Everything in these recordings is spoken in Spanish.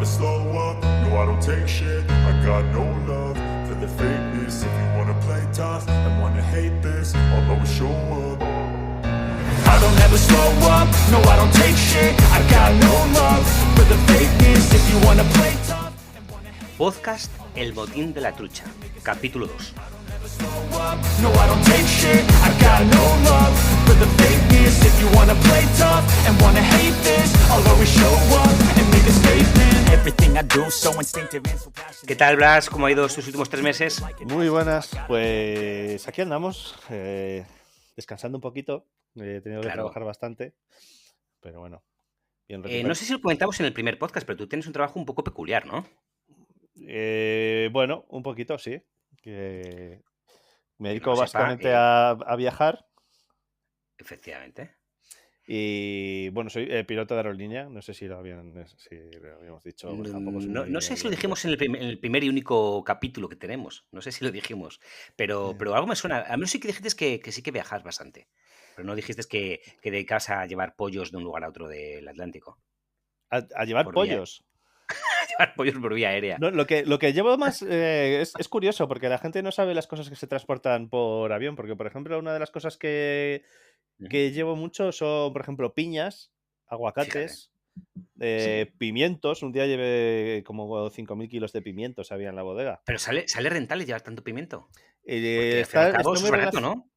never slow up, no I don't take shit. I got no love for the fakeness. If you wanna play tough and wanna hate this, I'll always show up. I don't ever slow up, no I don't take shit. I got no love for the fakeness. If you wanna play tough and wanna hate. Podcast El Botín de la Trucha, capítulo 2. No, I don't take shit. I got no love for the fakeness. If you wanna play tough and wanna hate this, I'll always show up and make a statement. Everything I do so instinctive and so passionate. ¿Qué tal, Blas? ¿Cómo ha ido estos últimos 3 meses? Muy buenas, pues aquí andamos, descansando un poquito, he tenido que Claro. trabajar bastante, pero bueno, bien No recuperado. sé si lo comentamos en el primer podcast, pero tú tienes un trabajo un poco peculiar, ¿no? Bueno, un poquito, sí, que me dedico no lo sepa, básicamente a viajar Efectivamente. y bueno, soy piloto de aerolínea, no sé si lo habíamos dicho, pues tampoco soy No muy sé si lo evidente. dijimos en el primer y único capítulo que tenemos. No sé si lo dijimos. Pero algo me suena. A menos sí que dijiste que sí que viajas bastante. Pero no dijiste que dedicabas a llevar pollos de un lugar a otro del Atlántico. A llevar Por vía- pollos. A llevar pollos por vía aérea. No, lo que llevo más es curioso, porque la gente no sabe las cosas que se transportan por avión, porque por ejemplo una de las cosas que llevo mucho son, por ejemplo, piñas, aguacates, Sí. pimientos. Un día llevé como 5.000 kilos de pimientos, había en la bodega. Pero sale rentable llevar tanto pimiento. Porque al fin y al Está, cabo está eso muy es barato, ¿no?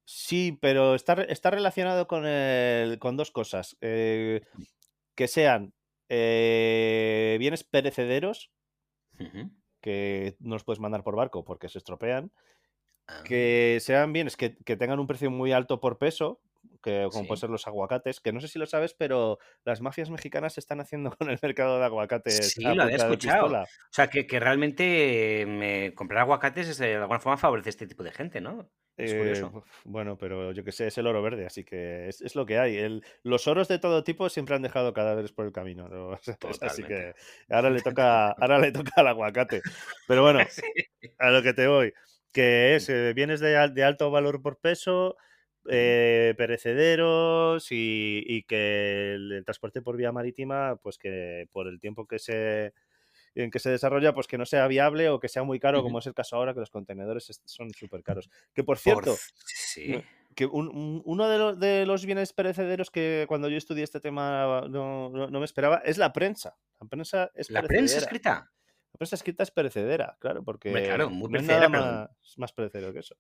Sí, pero está relacionado con dos cosas. Que sean bienes perecederos, Ujú. que no los puedes mandar por barco porque se estropean. Ah, Que sean bienes que tengan un precio muy alto por peso, como sí. pueden ser los aguacates, que no sé si lo sabes, pero las mafias mexicanas se están haciendo con el mercado de aguacates Sí, a lo había punta de escuchado. pistola. O sea, que realmente comprar aguacates de alguna forma favorece a este tipo de gente, ¿no? Es curioso. Bueno, pero yo que sé, es el oro verde, así que es lo que hay. Los oros de todo tipo siempre han dejado cadáveres por el camino, ¿no? Así Totalmente. que ahora le toca al aguacate. Pero bueno, Sí. a lo que te voy, que es bienes de alto valor por peso, perecederos y que el transporte por vía marítima, pues que por el tiempo en que se desarrolla, pues que no sea viable o que sea muy caro, como Ujú. es el caso ahora, que los contenedores son súper caros. Que por cierto, Sí. que uno de los bienes perecederos que cuando yo estudié este tema no me esperaba es la prensa. La prensa es La prensa perecedera. escrita. La prensa escrita es perecedera, claro, Hombre, claro, porque muy no hay nada perecedera, pero más perecedero que eso.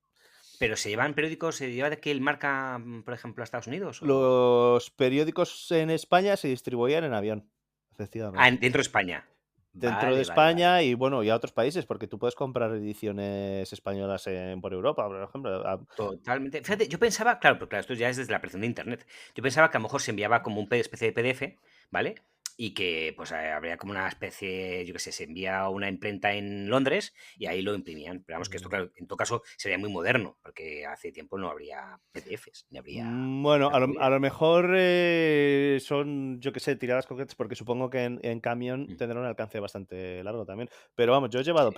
se llevan periódicos, se lleva de aquí el marca, por ejemplo, a Estados Unidos o Los periódicos en España se distribuían en avión, efectivamente. dentro de España. Dentro de Vale, vale, vale. España y bueno, y a otros países, porque tú puedes comprar ediciones españolas por Europa, por ejemplo. Totalmente. Fíjate, yo pensaba, claro, pero claro, esto ya es desde la aparición de Internet. Yo pensaba que a lo mejor se enviaba como especie de PDF, ¿vale? Y que pues habría como una especie, yo qué sé, se envía una imprenta en Londres y ahí lo imprimían. Pero vamos, que esto, claro, en todo caso sería muy moderno, porque hace tiempo no habría PDFs, ni habría Bueno, esta a movida. lo mejor son, yo qué sé, tiradas concretas, porque supongo que en camión Mm, tendrá un alcance bastante largo también. Pero vamos, yo Sí. he llevado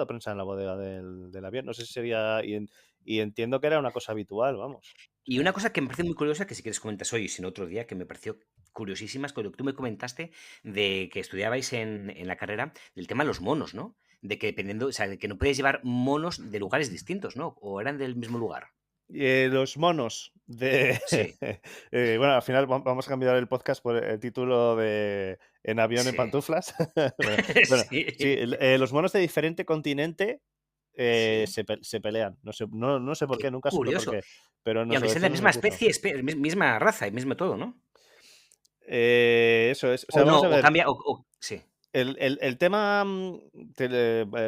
prensa en la bodega del avión. No sé si sería, y entiendo que era una cosa habitual, vamos. O Y sea, una cosa que me parece muy curiosa, que si quieres comentas hoy, y si no otro día, que me pareció curiosísima, es cuando tú me comentaste de que estudiabais en la carrera del tema de los monos, ¿no? De que dependiendo, o sea, de que no podías llevar monos de lugares distintos, ¿no? O eran del mismo lugar. los monos de... Sí, bueno, al final vamos a cambiar el podcast por el título de En avión en sí, pantuflas. Bueno, sí, sí, los monos de diferente continente sí. se pelean. No sé por Qué qué, nunca supe por curioso. qué, pero Y nos aunque lo sean de la decían en misma el curso. especie, misma raza y mismo todo, ¿no? Eso es. O O sea, no, vamos a o ver. cambia, sí. El tema,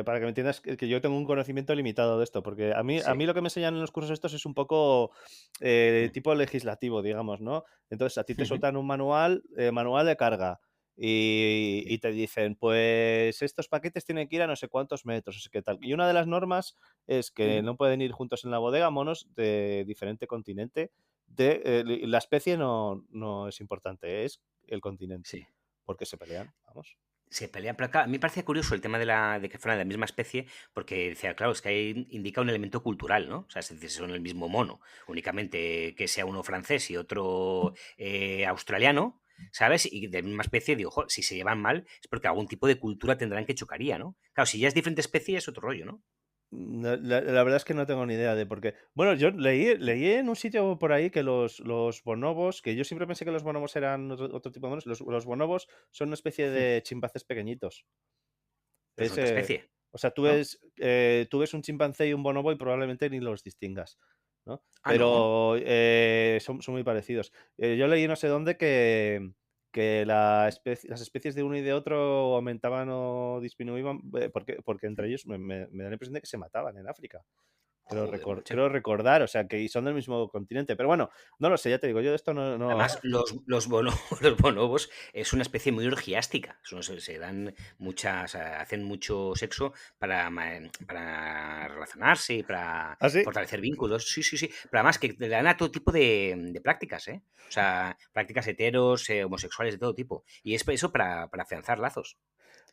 para que me entiendas, que yo tengo un conocimiento limitado de esto, porque a mí Sí. lo que me enseñan en los cursos estos es un poco Mm, tipo legislativo, digamos, ¿no? Entonces a ti te ujú, sueltan un manual de carga sí, y te dicen, pues estos paquetes tienen que ir a no sé cuántos metros, no sé qué tal. Y una de las normas es que ujú, no pueden ir juntos en la bodega monos de diferente continente. La especie no es importante, es el continente, sí. porque se pelean, vamos. Se pelean, pero acá, a mí me parece curioso el tema de que fueran de la misma especie, porque decía, claro, es que ahí indica un elemento cultural, ¿no? O sea, es decir, son el mismo mono, únicamente que sea uno francés y otro australiano, ¿sabes? Y de una especie, digo, "Jo, si se llevan mal es porque algún tipo de cultura tendrán que chocaría, ¿no? Claro, si ya es diferente especie es otro rollo, ¿no? La verdad es que no tengo ni idea de por qué. Bueno, yo leí en un sitio por ahí que los bonobos, que yo siempre pensé que los bonobos eran otro tipo de monos, los bonobos son una especie Hmm. de chimpancés pequeñitos. Pero son otra especie, O sea, ¿no? tú ves un chimpancé y un bonobo y probablemente ni los distingas, ¿no? Ah, no. Pero son muy parecidos. Yo leí no sé dónde que las especies de uno y de otro aumentaban o disminuían porque entre ellos me da la impresión de que se mataban en África. Joder, macho. Creo recordar, o sea, que son del mismo continente. Pero bueno, no lo sé, ya te digo, yo de esto no. Además, los bonobos es una especie muy orgiástica. Se dan muchas, hacen mucho sexo para relacionarse y para ¿Ah, sí? fortalecer vínculos. Sí, sí, sí. Pero además que le dan a todo tipo de prácticas, ¿eh? O sea, prácticas heteros, homosexuales de todo tipo. Y es eso para afianzar lazos.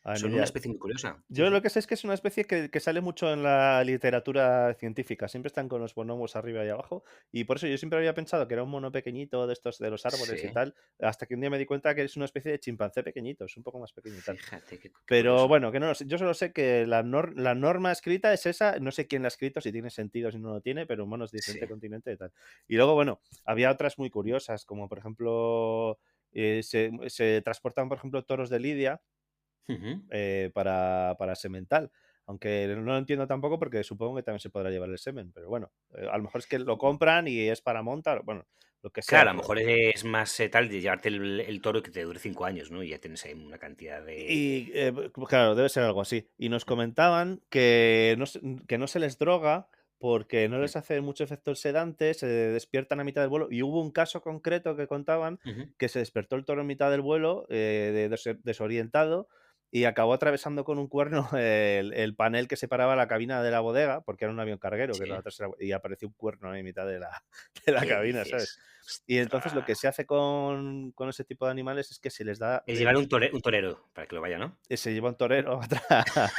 Ay, Son una mira, especie muy curiosa. Sí, yo lo sí. que sé es que es una especie que sale mucho en la literatura científica. Siempre están con los bonobos arriba y abajo. Y por eso yo siempre había pensado que era un mono pequeñito de estos de los árboles y Sí. tal. Hasta que un día me di cuenta que es una especie de chimpancé pequeñito, es un poco más pequeño y tal. Fíjate, qué Pero curioso. bueno, que no lo sé. Yo solo sé que la norma escrita es esa. No sé quién la ha escrito, si tiene sentido, si no lo tiene, pero monos de Sí. diferente continente y tal. Y luego, bueno, había otras muy curiosas, como por ejemplo, se transportan, por ejemplo, toros de Lidia Ujú. para semental. Aunque no lo entiendo tampoco porque supongo que también se podrá llevar el semen. Pero bueno, a lo mejor es que lo compran y es para montar, bueno, lo que sea. Claro, a lo mejor es más tal de llevarte el toro y que te dure 5 años, ¿no? Y ya tienes ahí una cantidad Y de... claro, debe ser algo así. Y nos comentaban que no se les droga porque no les hace mucho efecto el sedante, se despiertan a mitad del vuelo. Y hubo un caso concreto que contaban Ujú. que se despertó el toro en mitad del vuelo, desorientado, y acabó atravesando con un cuerno el panel que separaba la cabina de la bodega, porque era un avión carguero, que Sí. la otra y apareció un cuerno ahí en mitad de la ¿Qué cabina, ¿sabes? dices? Y entonces lo que Ostras. se hace con ese tipo de animales es que se les da Es llevar un torero para que lo vaya, ¿no? se lleva un torero atrás.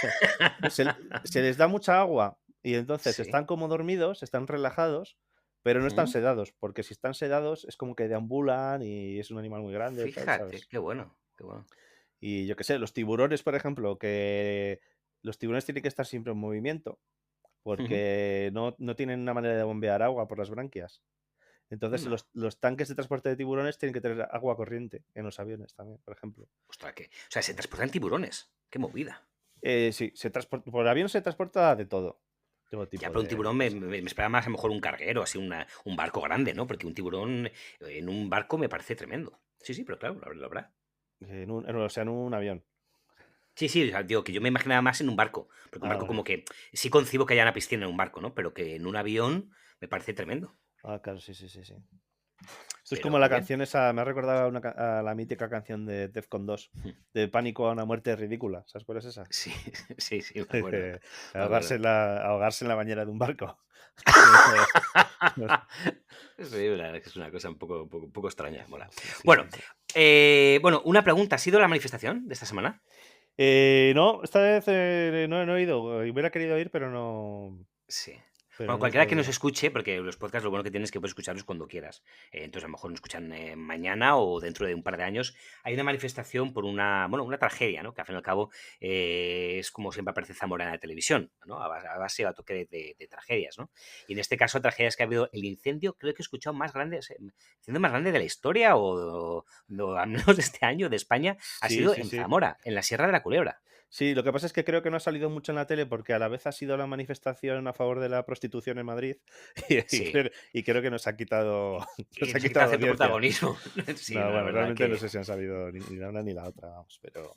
Se, se les da mucha agua y entonces Sí. están como dormidos, están relajados, pero no están Ujú. sedados, porque si están sedados es como que deambulan y es un animal muy grande y tal, Fíjate, ¿sabes? qué bueno, qué bueno. Y yo qué sé, los tiburones, por ejemplo, que los tiburones tienen que estar siempre en movimiento, Ujú. porque no tienen una manera de bombear agua por las branquias. Entonces Anda. los tanques de transporte de tiburones tienen que tener agua corriente en los aviones también, por ejemplo. Ostras, o sea, se transportan tiburones. Qué movida. Sí, por avión se transporta de todo Ya, tipo pero un de tiburón me, cosas. me- me esperaba más a lo mejor un carguero, así un barco grande, ¿no? Porque un tiburón en un barco me parece tremendo. Sí, sí, pero claro, lo habrá. O sea, en un avión. Sí, sí, o sea, digo que yo me imaginaba más en un barco, porque un Ah, barco vale. como que sí concibo que haya una piscina en un barco, ¿no? Pero que en un avión me parece tremendo. Ah, claro, sí, sí, sí, sí. Esto es como Pero la qué bien. canción esa, me ha recordado a la mítica canción de Defcon 2, de Pánico a una muerte ridícula. ¿Sabes cuál es esa? Sí, sí, sí, me acuerdo. Me Ahogarse acuerdo. ahogarse en la bañera de un barco. No sé. Sí, la verdad es que es una cosa un poco extraña, mola. Sí, sí, Bueno, sí, sí. bueno, una pregunta. ¿Ha sido la manifestación de esta semana? No, esta vez no he ido. Hubiera querido ir, Sí. pero Bueno, no he cualquiera que nos podido. escuche, porque los podcasts lo bueno que tienes es que puedes escucharlos cuando quieras. Entonces, a lo mejor nos escuchan mañana o dentro de un par de años. Hay una manifestación por una tragedia, ¿no? Que al fin y al cabo es como siempre aparece Zamora en la televisión, ¿no? A base a toque de tragedias, ¿no? Y en este caso, tragedias que ha habido el incendio, creo que he escuchado más grande, el incendio más grande de la historia o al menos de este año de España, ha Sí, sido sí, en sí. Zamora, en la Sierra de la Culebra. Sí, lo que pasa es que creo que no ha salido mucho en la tele porque a la vez ha sido la manifestación a favor de la prostitución en Madrid Sí. y creo que nos ha quitado, Y nos ha nos ha quitado quitado cierto audiencia. protagonismo. Sí, No, la bueno, verdad realmente no que... sé si han salido ni la una ni la otra, vamos, pero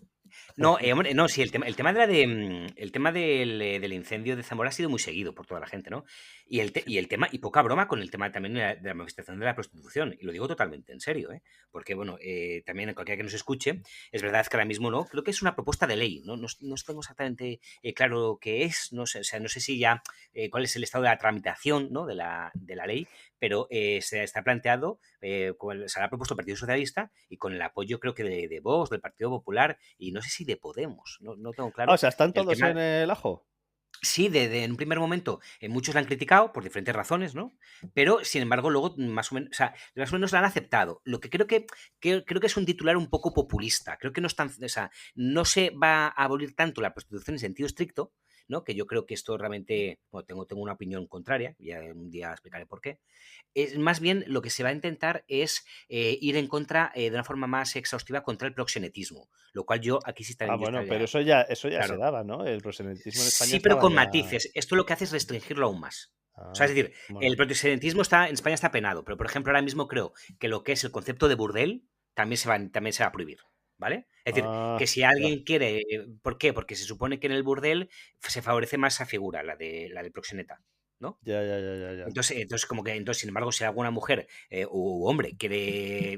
No, hombre, no, sí, el tema del incendio de Zamora ha sido muy seguido por toda la gente, ¿no? Y poca broma con el tema también de la manifestación de la prostitución, y lo digo totalmente en serio, ¿eh? Porque, bueno, también cualquiera que nos escuche, es verdad que ahora mismo no, creo que es una propuesta de ley, ¿no? No tengo exactamente claro qué es, no sé, o sea, no sé si ya cuál es el estado de la tramitación, ¿no? de la ley, pero se está planteado, se ha propuesto el Partido Socialista y con el apoyo creo que de Vox, del Partido Popular y no sé si de Podemos, no tengo Ah, o claro sea, ¿están el todos tema. en el ajo? Sí, en un primer momento muchos la han criticado por diferentes razones, ¿no? Pero, sin embargo, luego más o menos, o sea, más o menos la han aceptado. Lo que creo que es un titular un poco populista. Creo que no es tan, o sea, no se va a abolir tanto la prostitución en sentido estricto, ¿no? Que yo creo que esto realmente, bueno, tengo una opinión contraria, ya un día explicaré por qué. Es más bien lo que se va a intentar es ir en contra de una forma más exhaustiva contra el proxenetismo, lo cual yo aquí sí Ah, también yo bueno, pero estaría, eso ya se claro. daba, ¿no? El proselitismo en España Sí, pero estaba con ya. matices. Esto lo que hace es restringirlo aún más. O sea, Ah, es decir, el bueno. proxenetismo en España está penado, pero por ejemplo ahora mismo creo que lo que es el concepto de burdel también se va a prohibir, ¿vale? Es decir, que Ah, si ya. alguien quiere, ¿por qué? Porque se supone que en el burdel se favorece más esa figura, la del proxeneta, ¿no? Ya, ya, ya, ya, ya. Entonces, sin embargo, si alguna mujer u hombre quiere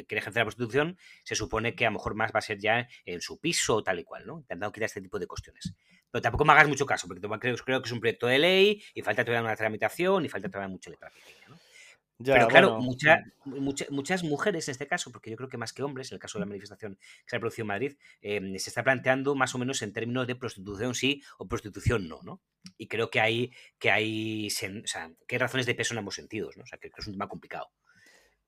ejercer la prostitución, se supone que a lo mejor más va a ser ya en su piso o tal y cual, ¿no? Intentando quitar este tipo de cuestiones. Pero tampoco me hagas mucho caso, porque creo que es un proyecto de ley y falta todavía una tramitación y falta todavía mucha letra pequeña, ¿no? Ya, Pero claro, bueno. muchas mujeres en este caso, porque yo creo que más que hombres, en el caso de la manifestación que se ha producido en Madrid, se está planteando más o menos en términos de prostitución sí o prostitución no, ¿no? Y creo o sea, que hay razones de peso en ambos sentidos, ¿no? O sea, que es un tema complicado.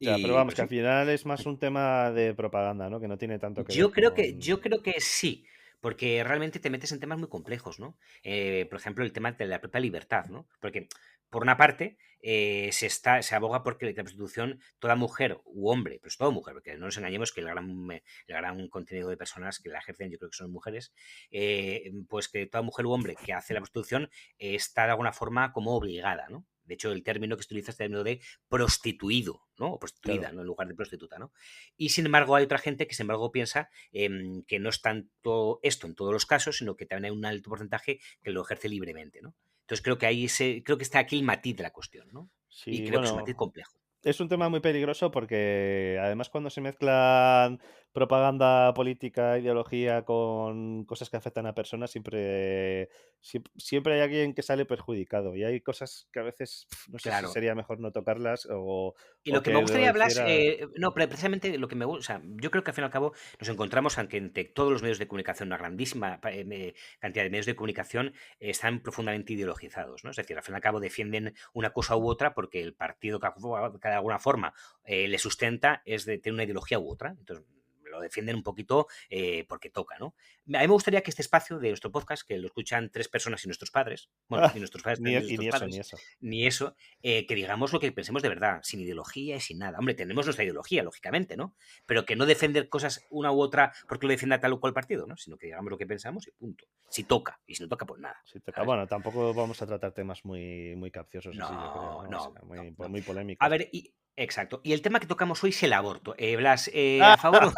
Ya, pero Y vamos, pues que al sí, final es más un tema de propaganda, ¿no? Que no tiene tanto que ver yo con. creo que sí, porque realmente te metes en temas muy complejos, ¿no? Por ejemplo, el tema de la propia libertad, ¿no? Porque, por una parte, se aboga porque la prostitución, toda mujer u hombre, pues toda mujer, porque no nos engañemos que el gran contenido de personas que la ejercen yo creo que son mujeres, pues que toda mujer u hombre que hace la prostitución está de alguna forma como obligada, ¿no? De hecho, el término que se utiliza es el término de prostituido, ¿no? O prostituida, Claro. ¿no? En lugar de prostituta, ¿no? Y sin embargo, hay otra gente que, sin embargo, piensa que no es tanto esto en todos los casos, sino que también hay un alto porcentaje que lo ejerce libremente, ¿no? Entonces creo que está aquí el matiz de la cuestión, ¿no? Y Sí, creo que es un matiz bueno. complejo. Es un tema muy peligroso porque además cuando se mezclan propaganda política, ideología con cosas que afectan a personas, siempre hay alguien que sale perjudicado y hay cosas que a veces no sé si Claro. sería mejor no tocarlas Y o lo que me que lo gustaría hablar, hiciera. no, pero precisamente lo que me gusta, o sea, yo creo que al fin y al cabo nos encontramos aunque entre todos los medios de comunicación, una grandísima cantidad de medios de comunicación están profundamente ideologizados, ¿no? Es decir, al fin y al cabo defienden una cosa u otra porque el partido que de alguna forma le sustenta es de tener una ideología u otra. Entonces, lo defienden un poquito porque toca, ¿no? A mí me gustaría que este espacio de nuestro podcast, que lo escuchan 3 personas y nuestros padres, bueno, Ah, y nuestros padres ni, también y nuestros ni eso, ni padres, eso. ni eso, que digamos lo que pensemos de verdad, sin ideología y sin nada. Hombre, tenemos nuestra ideología, lógicamente, ¿no? Pero que no defender cosas una u otra porque lo defienda tal o cual partido, ¿no? Sino que digamos lo que pensamos y punto. Si toca, y si no toca, pues nada, Sí, toca. ¿sabes? Bueno, tampoco vamos a tratar temas muy, muy capciosos así, yo creo, No, ¿no? O sea, no, no, no. muy A polémicos. ver, exacto. Y el tema que tocamos hoy es el aborto. Blas, ¡Ah! ¿a favor o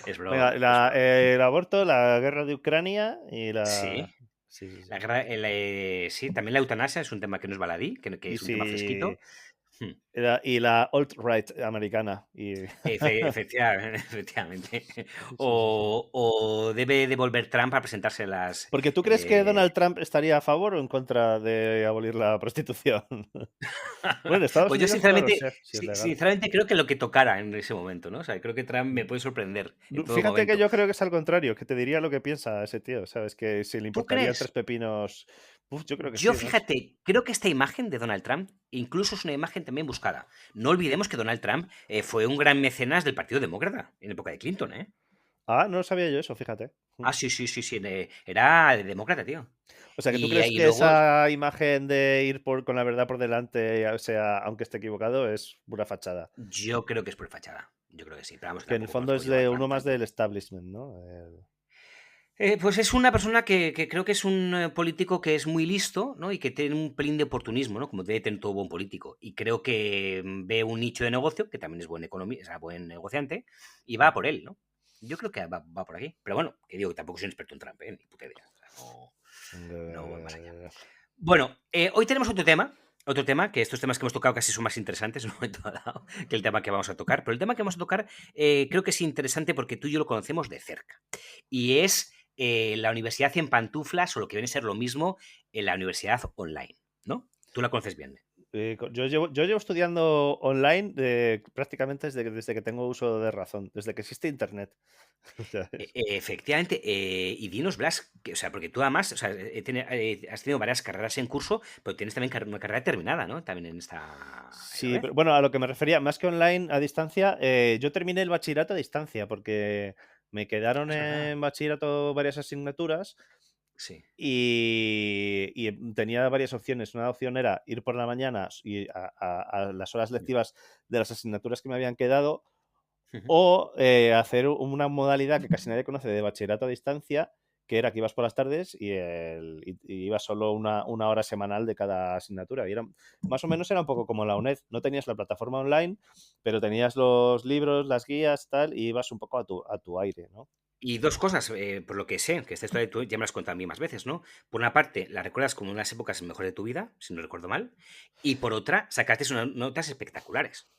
Es Venga, broma, es broma. el aborto, la guerra de Ucrania y la. Sí, Sí, sí, sí. la guerra, sí, también la eutanasia es un tema que no es baladí, que Y es un tema fresquito. si. Hmm. Y la alt-right americana. Y. Efectivamente, efectivamente. Sí, sí, sí. O debe de volver Trump a presentarse las... Porque tú crees que Donald Trump estaría a favor o en contra de abolir la prostitución. Bueno, en Estados Pues yo Unidos no lo sinceramente, sé si es legal. sinceramente creo que lo que tocara en ese momento, ¿no? O sea, creo que Trump me puede sorprender en todo Fíjate que momento. yo creo que es al contrario, que te diría lo que piensa ese tío, ¿sabes? Que si le ¿Tú importarían tres crees? pepinos. Uf, yo creo que Yo, sí, ¿no? fíjate, creo que esta imagen de Donald Trump incluso es una imagen también buscada. No olvidemos que Donald Trump fue un gran mecenas del Partido Demócrata en época de Clinton, ¿eh? Ah, no sabía yo eso, fíjate. Ah, sí, sí, sí, sí. Era demócrata, tío. O sea, que tú Y crees ahí que luego, esa imagen de ir con la verdad por delante, o sea, aunque esté equivocado, es pura fachada. yo creo que es por fachada. Yo creo que sí. Pero vamos, que Que en el tampoco fondo conozco es yo a de Trump uno más tanto. del establishment, ¿no? Pues es una persona que creo que es un político que es muy listo, ¿no? Y que tiene un pelín de oportunismo, ¿no? Como debe tener todo buen político. Y creo que ve un nicho de negocio, que también es buen economista, o sea, buen negociante, y va por él, ¿no? Yo creo que va por aquí. Pero bueno, que digo, tampoco soy un experto en Trump, ¿eh? Ni puta idea. O sea, no voy más allá. Eh, Bueno, hoy tenemos otro tema, que estos temas que hemos tocado casi son más interesantes en un momento dado que el tema que vamos a tocar, pero el tema que vamos a tocar creo que es interesante porque tú y yo lo conocemos de cerca, y es la universidad en pantuflas o lo que viene a ser lo mismo en la universidad online, ¿no? Tú la conoces bien. Yo llevo estudiando online prácticamente desde que tengo uso de razón, desde que existe Internet. ¿Sabes? Efectivamente, y dinos, Blas, o sea, porque tú además, o sea, has tenido varias carreras en curso, pero tienes también una carrera terminada, ¿no? También en esta Sí, red. pero bueno, a lo que me refería, más que online, a distancia, yo terminé el bachillerato a distancia porque me quedaron Es verdad. en bachillerato varias asignaturas Sí. y tenía varias opciones. Una opción era ir por la mañana y a las horas lectivas de las asignaturas que me habían quedado, Ujú. o hacer una modalidad que casi nadie conoce de bachillerato a distancia, que era que ibas por las tardes y ibas solo una hora semanal de cada asignatura. Y era, más o menos era un poco como la UNED. No tenías la plataforma online, pero tenías los libros, las guías, tal, y ibas un poco a tu aire, ¿no? Y dos cosas, por lo que sé, que esta historia tú ya me la has contado a mí más veces, ¿no? Por una parte, la recuerdas como unas épocas mejores de tu vida, si no recuerdo mal, y por otra, sacaste unas notas espectaculares.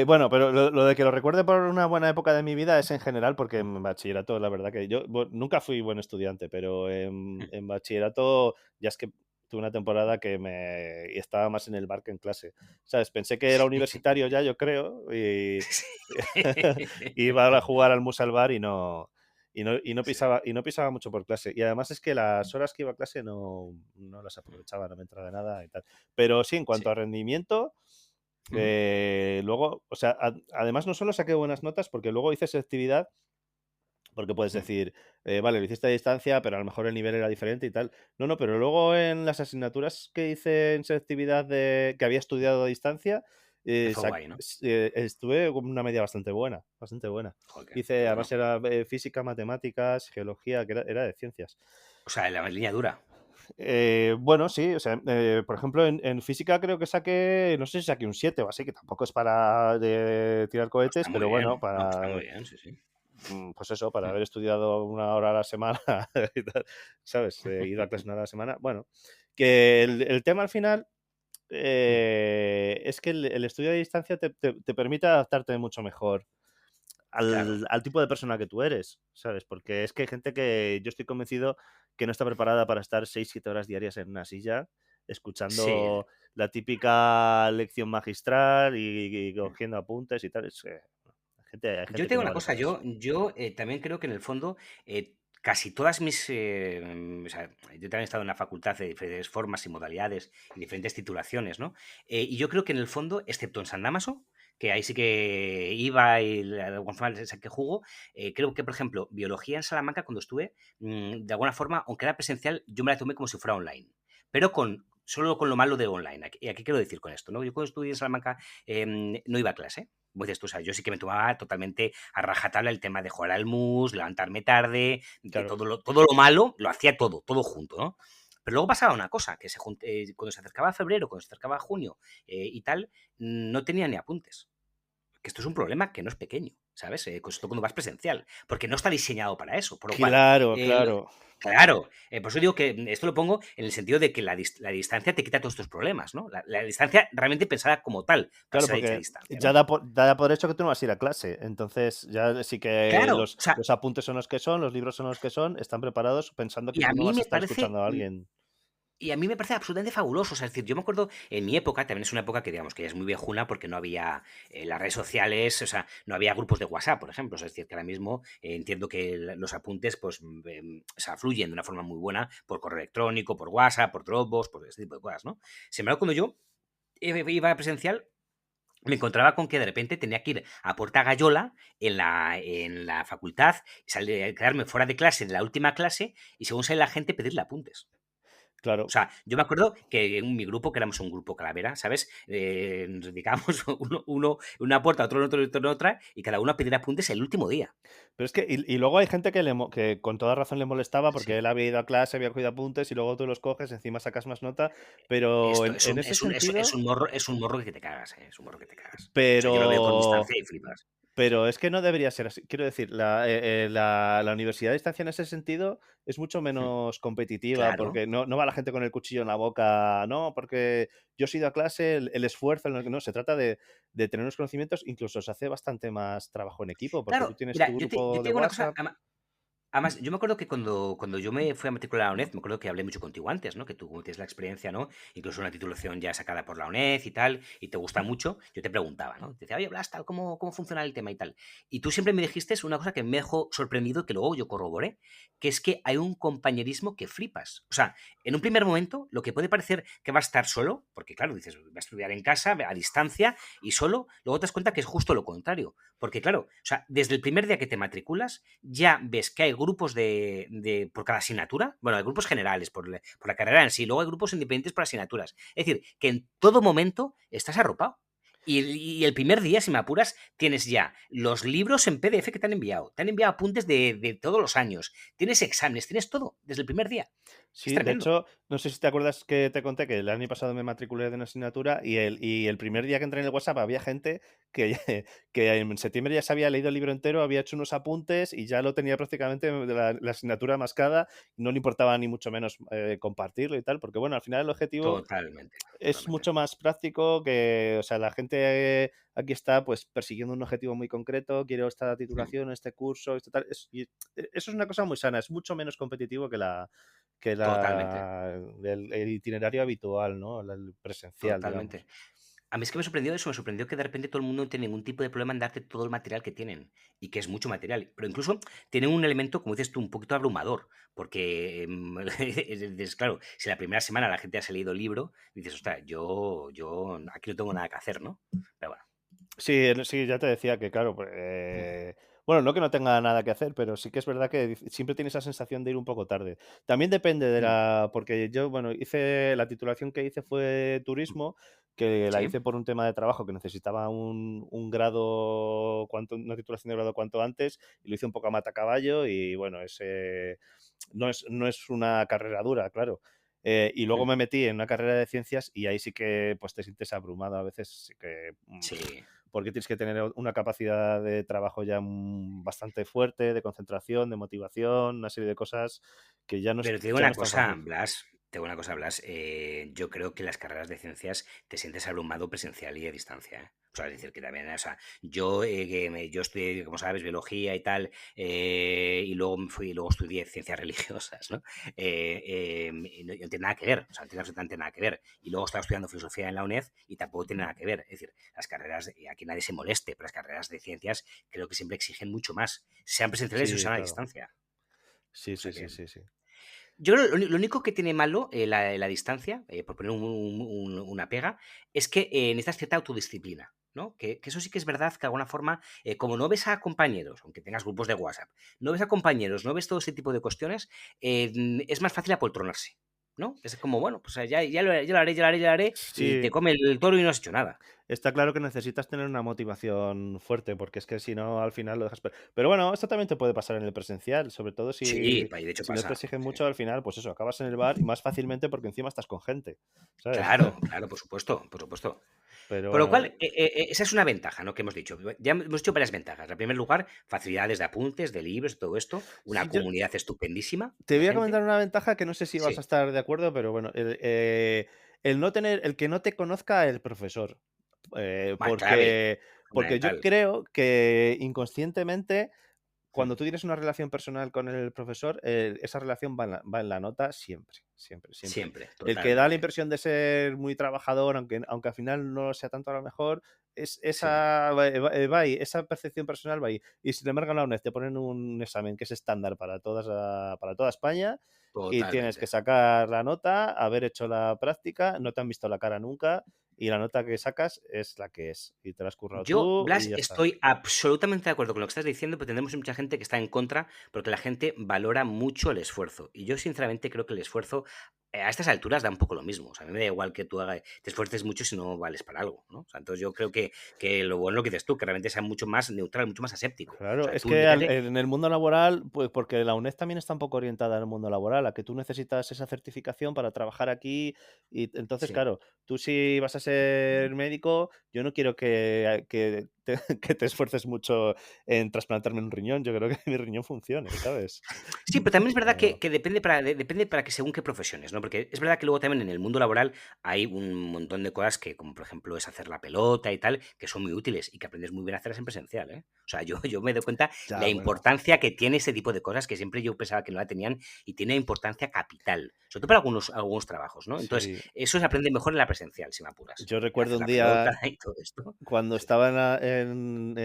Bueno, pero lo de que lo recuerde por una buena época de mi vida es en general, porque en bachillerato, la verdad que yo nunca fui buen estudiante, pero en bachillerato ya es que tuve una temporada que me estaba más en el bar que en clase. ¿Sabes? Pensé que era universitario ya, yo creo, y iba a jugar al mus al bar Sí, y no pisaba mucho por clase. Y además es que las horas que iba a clase no las aprovechaba, no me entraba de nada y tal. Pero sí, en sí. cuanto a rendimiento. Ujú, Luego, o sea, además no solo saqué buenas notas, porque luego hice selectividad, porque puedes ujú. decir, vale, lo hiciste a distancia, pero a lo mejor el nivel era diferente y tal. No, pero luego en las asignaturas que hice en selectividad que había estudiado a distancia, Te fue guay, ¿no? estuve con una media bastante buena, bastante buena. Joder, qué Hice, bueno. además era física, matemáticas, geología, que era de ciencias. O sea, la línea dura. Bueno, sí, o sea, por ejemplo, en física creo que saqué, no sé si saqué un 7 o así, que tampoco es para tirar cohetes, Está muy pero bueno, bien. No, está muy bien, sí, sí. pues eso, para Mm, haber estudiado una hora a la semana, y tal, ¿sabes? Ido a clase una hora a la semana. Bueno, que el tema al final mm. es que el estudio a distancia te permite adaptarte mucho mejor Claro. al tipo de persona que tú eres, ¿sabes? Porque es que hay gente que yo estoy convencido que no está preparada para estar 6 7 horas diarias en una silla, Sí. escuchando la típica lección magistral y cogiendo apuntes y tal. Hay Yo gente te que digo no una vale cosa, para eso. yo también creo que en el fondo casi todas mis... o sea, yo también he estado en la facultad de diferentes formas y modalidades y diferentes titulaciones, ¿no? Y yo creo que en el fondo, excepto en San Damaso, que ahí sí que iba y de alguna forma le saqué jugo, creo que, por ejemplo, biología en Salamanca, cuando estuve, de alguna forma, aunque era presencial, yo me la tomé como si fuera online, pero solo con lo malo de online. ¿Y a qué quiero decir con esto? ¿No? Yo cuando estudié en Salamanca no iba a clase. Como dices tú, o sea, yo sí que me tomaba totalmente a rajatabla el tema de jugar al mus, levantarme tarde, de Claro. todo lo malo, lo hacía todo junto, ¿no? Pero luego pasaba una cosa, que cuando se acercaba febrero, cuando se acercaba junio y tal, no tenía ni apuntes. Que esto es un problema que no es pequeño, ¿sabes? Sobre todo cuando vas presencial, porque no está diseñado para eso. Por lo cual, Claro, eh, lo- claro. claro, por eso digo que esto lo pongo en el sentido de que la distancia te quita todos estos problemas, ¿no? La distancia realmente pensada como tal, para Claro, ser dicha porque distancia, ya ¿no? da por hecho que tú no vas a ir a clase. Entonces, ya sí que Claro, los, o sea, los apuntes son los que son, los libros son los que son, están preparados pensando que y a tú no mí vas a me estar parece escuchando a alguien. y a mí me parece absolutamente fabuloso. O sea, es decir, yo me acuerdo en mi época, también es una época que digamos que ya es muy viejuna porque no había las redes sociales, o sea, no había grupos de WhatsApp, por ejemplo. O sea, es decir, que ahora mismo entiendo que los apuntes pues o sea, fluyen de una forma muy buena por correo electrónico, por WhatsApp, por Dropbox, por ese tipo de cosas, ¿no? Sin embargo, cuando yo iba a presencial, me encontraba con que de repente tenía que ir a Puerta Gallola en la facultad, quedarme fuera de clase, de la última clase, y según sale la gente, pedirle apuntes. O Claro. sea, yo me acuerdo que en mi grupo, que éramos un grupo calavera, ¿sabes? Nos dedicábamos uno en una puerta, otro en otra, y cada uno a pedir apuntes el último día. Pero es que, y luego hay gente que con toda razón le molestaba porque Sí. él había ido a clase, había cogido apuntes y luego tú los coges, encima sacas más nota, pero Esto en ese es sentido, un morro que te cagas, ¿eh? Es un morro que te cagas. O sea, yo lo veo con pero distancia y flipas. Pero es que no debería ser así. Quiero decir, la universidad a distancia en ese sentido es mucho Hmm. menos competitiva Claro. porque no va la gente con el cuchillo en la boca, no, porque yo he ido a clase, el esfuerzo, no, se trata de tener unos conocimientos, incluso se hace bastante más trabajo en equipo porque tú Claro, tienes mira, tu yo te grupo de digo una cosa, WhatsApp. Además, yo me acuerdo que cuando yo me fui a matricular a la UNED, me acuerdo que hablé mucho contigo antes, ¿no? Que tú como tienes la experiencia, ¿no? Incluso una titulación ya sacada por la UNED y tal, y te gusta mucho, yo te preguntaba, ¿no? Te decía, oye, Blas, tal, ¿cómo funciona el tema y tal? Y tú siempre me dijiste una cosa que me dejó sorprendido, que luego yo corroboré, que es que hay un compañerismo que flipas. O sea, en un primer momento, lo que puede parecer que va a estar solo, porque claro, dices, va a estudiar en casa, a distancia y solo, luego te das cuenta que es justo lo contrario. Porque claro, o sea, desde el primer día que te matriculas, ya ves que hay grupos por cada asignatura. Bueno, hay grupos generales por la carrera en sí, luego hay grupos independientes por asignaturas. Es decir, que en todo momento estás arropado. Y el primer día, si me apuras, tienes ya los libros en PDF que te han enviado. Te han enviado apuntes de todos los años. Tienes exámenes, tienes todo desde el primer día. Es Sí, de tremendo. hecho, no sé si te acuerdas que te conté que el año pasado me matriculé de una asignatura y el primer día que entré en el WhatsApp había gente que, que en septiembre ya se había leído el libro entero, había hecho unos apuntes y ya lo tenía prácticamente de la asignatura mascada, y no le importaba ni mucho menos compartirlo y tal, porque bueno, al final el objetivo Totalmente, es totalmente. mucho más práctico que, o sea, la gente aquí está pues persiguiendo un objetivo muy concreto, quiero esta Mm, titulación, este curso, este tal, y eso es una cosa muy sana, es mucho menos competitivo que Totalmente, el itinerario habitual, ¿no? El presencial, totalmente. digamos. A mí es que me sorprendió eso, me sorprendió que de repente todo el mundo no tiene ningún tipo de problema en darte todo el material que tienen, y que es mucho material. Pero incluso tienen un elemento, como dices tú, un poquito abrumador, porque, claro, si la primera semana la gente ha leído el libro, dices, ostras, yo aquí no tengo nada que hacer, ¿no? Pero bueno. Sí, sí, ya te decía que, claro, pues, bueno, no que no tenga nada que hacer, pero sí que es verdad que siempre tiene esa sensación de ir un poco tarde. También depende de Mm, porque yo, bueno, hice, la titulación que hice fue mm, turismo, que la sí, hice por un tema de trabajo que necesitaba un grado, una titulación de grado cuanto antes, y lo hice un poco a matacaballo, y bueno, no es una carrera dura, claro. Y luego mm, me metí en una carrera de ciencias y ahí sí que pues te sientes abrumado a veces, sí que sí. porque tienes que tener una capacidad de trabajo ya bastante fuerte, de concentración, de motivación, una serie de cosas que Pero te digo ya no una es tan cosa, fácil. Blas, te digo una cosa, Blas, yo creo que las carreras de ciencias te sientes abrumado presencial y a distancia, ¿eh? O sea, es decir, que también, o sea, yo estudié, como sabes, biología y tal, y luego luego estudié ciencias religiosas, ¿no? Y no tiene nada que ver, o sea, no tiene absolutamente nada que ver. Y luego estaba estudiando filosofía en la UNED y tampoco tiene nada que ver. Es decir, las carreras, y aquí nadie se moleste, pero las carreras de ciencias creo que siempre exigen mucho más, sean presenciales o Sí, sean a claro. distancia. Sí, O sea sí, que sí, sí, sí. yo creo que lo único que tiene malo la distancia, por poner una pega, es que necesitas cierta autodisciplina, ¿no? Que eso sí que es verdad que de alguna forma, como no ves a compañeros, aunque tengas grupos de WhatsApp, no ves a compañeros, no ves todo ese tipo de cuestiones, es más fácil apoltronarse, ¿no? Es como, bueno, pues ya lo haré, y te Sí, come el toro y no has hecho nada. está claro que necesitas tener una motivación fuerte, porque es que si no, al final lo dejas. Pero bueno, esto también te puede pasar en el presencial, sobre todo Sí, y de hecho si no te pasa. exigen Sí. mucho, al final, pues eso, acabas en el bar y más fácilmente porque encima estás con gente, ¿sabes? Claro, claro, por supuesto, por supuesto. Pero Por lo bueno, cual, esa es una ventaja, ¿no? Que hemos dicho. Ya hemos dicho varias ventajas. En primer lugar, facilidades de apuntes, de libros, todo esto. Una sí, yo, comunidad estupendísima te de voy a gente. comentar una ventaja que no sé si vas a Sí. estar de acuerdo, pero bueno, el no tener, el que no te conozca el profesor. Clave, Porque yo fundamental. creo que inconscientemente, Mm. cuando tú tienes una relación personal con el profesor, esa relación va en la nota siempre, siempre, siempre. Siempre, El que da la totalmente. impresión de ser muy trabajador, aunque al final no lo sea tanto a lo mejor, Sí, va ahí, esa percepción personal va ahí. Y sin embargo, en la UNED te ponen un examen que es estándar para toda España y tienes que totalmente. sacar la nota, haber hecho la práctica, no te han visto la cara nunca y la nota que sacas es la que es. Y te la has currado Yo, tú y Blas, ya está. estoy absolutamente de acuerdo con lo que estás diciendo, pero tendremos mucha gente que está en contra porque la gente valora mucho el esfuerzo. Y yo, sinceramente, creo que el esfuerzo a estas alturas da un poco lo mismo. O sea, a mí me da igual que tú te esfuerces mucho si no vales para algo, ¿no? O sea, entonces yo creo que lo bueno lo que dices tú, que realmente sea mucho más neutral, mucho más aséptico. O Claro, sea, es tú que mírate. en el mundo laboral, pues porque la UNED también está un poco orientada al mundo laboral, a que tú necesitas esa certificación para trabajar aquí. Y entonces, Sí, claro, tú si vas a ser médico, yo no quiero que que te esfuerces mucho en trasplantarme un riñón. Yo creo que mi riñón funcione, ¿sabes? Sí, pero también es verdad Pero que depende para que según qué profesiones, ¿no? Porque es verdad que luego también en el mundo laboral hay un montón de cosas que, como por ejemplo, es hacer la pelota y tal, que son muy útiles y que aprendes muy bien a hacerlas en presencial, ¿eh? O sea, yo me doy cuenta la ya, bueno. importancia que tiene ese tipo de cosas que siempre yo pensaba que no la tenían y tiene importancia capital, sobre todo para algunos trabajos, ¿no? Entonces, Sí. eso se aprende mejor en la presencial, si me apuras. Yo En recuerdo hacer un la pelota día y todo esto. cuando Sí, estaba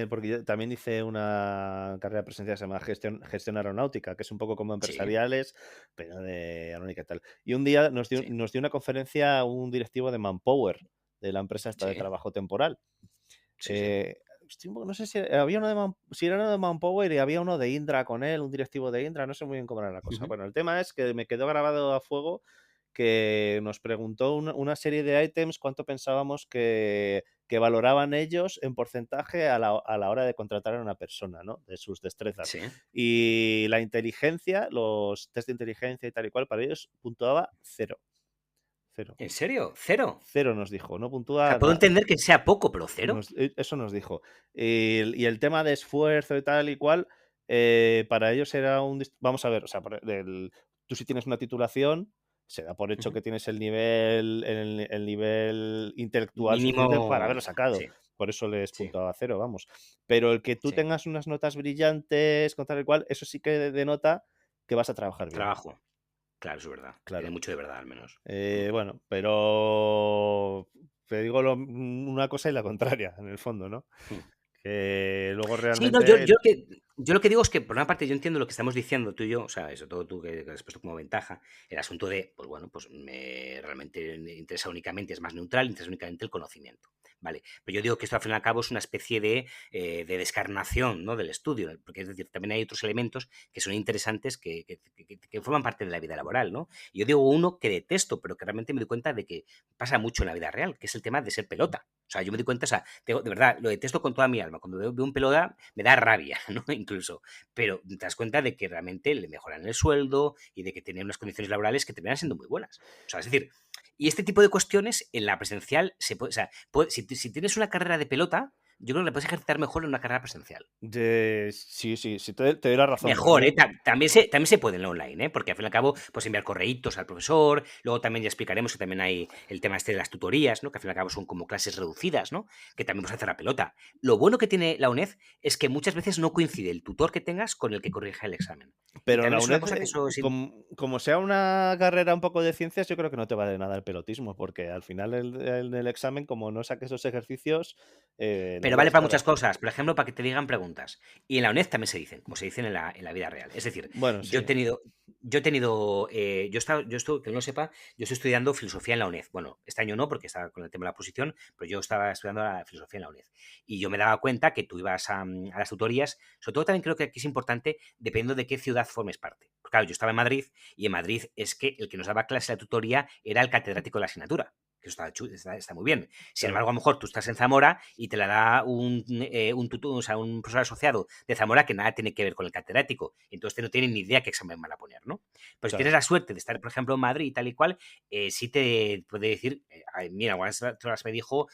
porque yo también hice una carrera presencial que se llama gestión aeronáutica, que es un poco como sí, empresariales, pero de aeronáutica y tal. Y un día sí, nos dio una conferencia un directivo de Manpower, de la empresa esta de sí, trabajo temporal. sí, sí. No sé si había uno si era uno de Manpower y había uno de Indra con él, un directivo de Indra, no sé muy bien cómo era la cosa. Ujú. Bueno, el tema es que me quedó grabado a fuego que nos preguntó una serie de ítems cuánto pensábamos que valoraban ellos en porcentaje a la hora de contratar a una persona, ¿no? De sus destrezas. Sí. Y la inteligencia, los test de inteligencia y tal y cual, para ellos puntuaba cero. Cero. ¿En serio? ¿Cero? Cero nos dijo, no O puntúa sea, puedo nada. entender que sea poco, pero cero. Eso nos dijo. Y el tema de esfuerzo y tal y cual, para ellos era Vamos a ver, o sea, tú si tienes una titulación, se da por hecho Ujú. que tienes el nivel intelectual suficiente para Mínimo, haberlo sacado. sí, Por eso les sí, puntuaba cero, vamos. Pero el que tú sí. tengas unas notas brillantes, con tal y cual, eso sí que denota que vas a trabajar bien. Trabajo. Claro, eso es verdad. Tiene Claro. mucho de verdad, al menos. Mm. Bueno, pero te digo una cosa y la contraria, en el fondo, ¿no? Mm. Que luego Sí, no, yo, realmente. yo lo que digo es que, por una parte, yo entiendo lo que estamos diciendo tú y yo, o sea, eso todo tú que has puesto como ventaja, el asunto de, pues bueno, pues me realmente me interesa únicamente, es más neutral, interesa únicamente el conocimiento, ¿vale? Pero yo digo que esto al fin y al cabo es una especie de descarnación, ¿no? Del estudio, ¿no? Porque es decir, también hay otros elementos que son interesantes que forman parte de la vida laboral, ¿no? Y yo digo uno que detesto, pero que realmente me doy cuenta de que pasa mucho en la vida real, que es el tema de ser pelota. O sea, yo me doy cuenta, o sea, de verdad, lo detesto con toda mi alma. Cuando veo un pelota me da rabia, ¿no? Incluso. Pero te das cuenta de que realmente le mejoran el sueldo y de que tienen unas condiciones laborales que terminan siendo muy buenas. O sea, es decir, y este tipo de cuestiones en la presencial se puede, o sea, si tienes una carrera de pelota, yo creo que la puedes ejercitar mejor en una carrera presencial. Sí, te doy la razón. A Mejor, mí, ¿eh? También se puede en la online, ¿eh? Porque al fin y al cabo, pues enviar correitos al profesor, luego también ya explicaremos que también hay el tema este de las tutorías, ¿no? Que al fin y al cabo son como clases reducidas, ¿no? Que también puedes hacer la pelota. Lo bueno que tiene la UNED es que muchas veces no coincide el tutor que tengas con el que corrige el examen. Y pero también la es una UNED, cosa que eso es... como sea una carrera un poco de ciencias, yo creo que no te vale nada el pelotismo, porque al final en el examen, como no saques esos ejercicios, no Pero vale llevas para nada. muchas cosas, por ejemplo, para que te digan preguntas. Y en la UNED también se dicen, como se dicen en la vida real. Es decir, Bueno, yo he sí. tenido, yo he tenido, yo estoy, que no lo sepa, yo estoy estudiando filosofía en la UNED. Bueno, este año no, porque estaba con el tema de la posición, pero yo estaba estudiando la filosofía en la UNED. Y yo me daba cuenta que tú ibas a las tutorías, sobre todo también creo que aquí es importante, dependiendo de qué ciudad formes parte. Porque, claro, yo estaba en Madrid y en Madrid es que el que nos daba clase de la tutoría era el catedrático de la asignatura. Que eso está muy bien. Sin Claro. embargo, a lo mejor tú estás en Zamora y te la da o sea, un profesor asociado de Zamora que nada tiene que ver con el catedrático. Entonces no tienen ni idea qué examen van a poner, ¿no? Pues si tienes Claro. la suerte de estar, por ejemplo, en Madrid y tal y cual, sí te puede decir, "Ay, mira, algunas horas me dijo,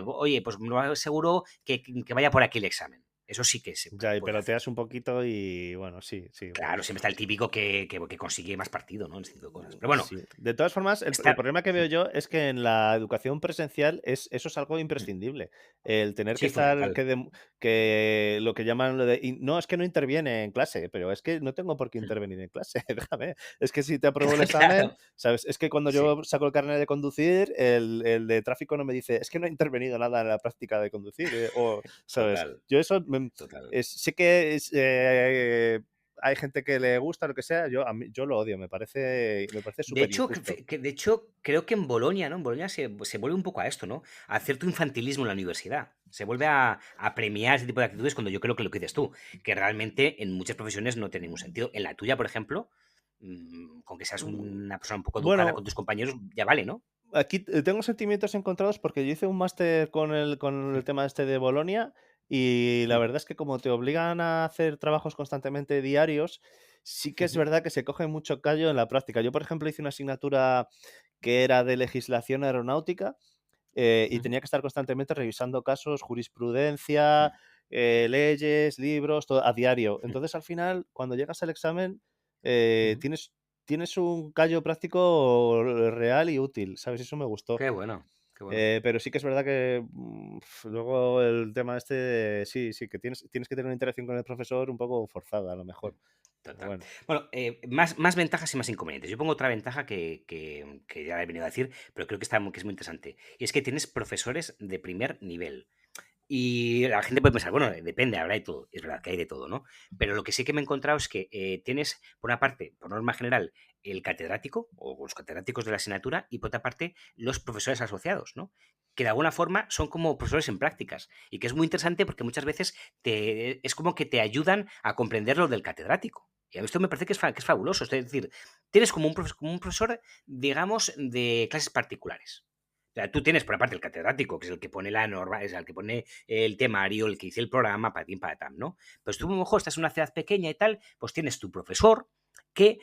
oye, pues no seguro que vaya por aquí el examen. Eso sí que se Ya, y puede hacer. peloteas un poquito y bueno, sí, sí. Claro, siempre está el típico que consigue más partido, ¿no? En ese tipo de cosas. Pero bueno, Sí. De todas formas, el está... problema que veo yo es que en la educación presencial eso es algo imprescindible. El tener que Sí, estar, fundamental. que lo que llaman lo de, no, es que no interviene en clase, pero es que no tengo por qué intervenir en clase, déjame. Es que si te apruebo el examen, Claro, ¿sabes? Es que cuando sí, yo saco el carnet de conducir, el de tráfico no me dice, es que no he intervenido nada en la práctica de conducir, o, ¿sabes? total, Yo eso, total. sé que hay gente que le gusta, lo que sea, yo lo odio, me parece De súper hecho, injusto. de hecho, creo que en Bolonia, ¿no? En Bolonia se vuelve un poco a esto, ¿no? A cierto infantilismo en la universidad. Se vuelve a premiar ese tipo de actitudes cuando yo creo que lo que dices tú, que realmente en muchas profesiones no tiene ningún sentido. En la tuya, por ejemplo, con que seas una persona un poco educada Bueno, con tus compañeros, ya vale, ¿no? aquí tengo sentimientos encontrados porque yo hice un máster con el tema este de Bolonia y la Mm, verdad es que como te obligan a hacer trabajos constantemente diarios, sí que es ujú, verdad que se coge mucho callo en la práctica. Yo, por ejemplo, hice una asignatura que era de legislación aeronáutica. y tenía que estar constantemente revisando casos, jurisprudencia, leyes, libros, todo a diario. Entonces, al final, cuando llegas al examen, tienes un callo práctico real y útil, ¿sabes? Eso me gustó. Qué bueno, qué bueno. Pero sí que es verdad que luego el tema sí, que tienes que tener una interacción con el profesor un poco forzada, a lo mejor. Pero Total. bueno. Bueno, más ventajas y más inconvenientes. Yo pongo otra ventaja que ya he venido a decir, pero creo que que es muy interesante. Y es que tienes profesores de primer nivel. Y la gente puede pensar, bueno, depende, habrá de todo. Es verdad que hay de todo, ¿no? Pero lo que sí que me he encontrado es que tienes, por una parte, por norma general, el catedrático o los catedráticos de la asignatura y por otra parte, los profesores asociados, ¿no? Que de alguna forma son como profesores en prácticas y que es muy interesante porque muchas veces es como que te ayudan a comprender lo del catedrático. Y a mí esto me parece que es fabuloso. Es decir, tienes como un profesor, digamos, de clases particulares. O sea, tú tienes por aparte el catedrático, que es el que pone la norma, es el que pone el temario, el que dice el programa, patín, patam, ¿no? Pues tú a lo mejor estás en una ciudad pequeña y tal, pues tienes tu profesor que,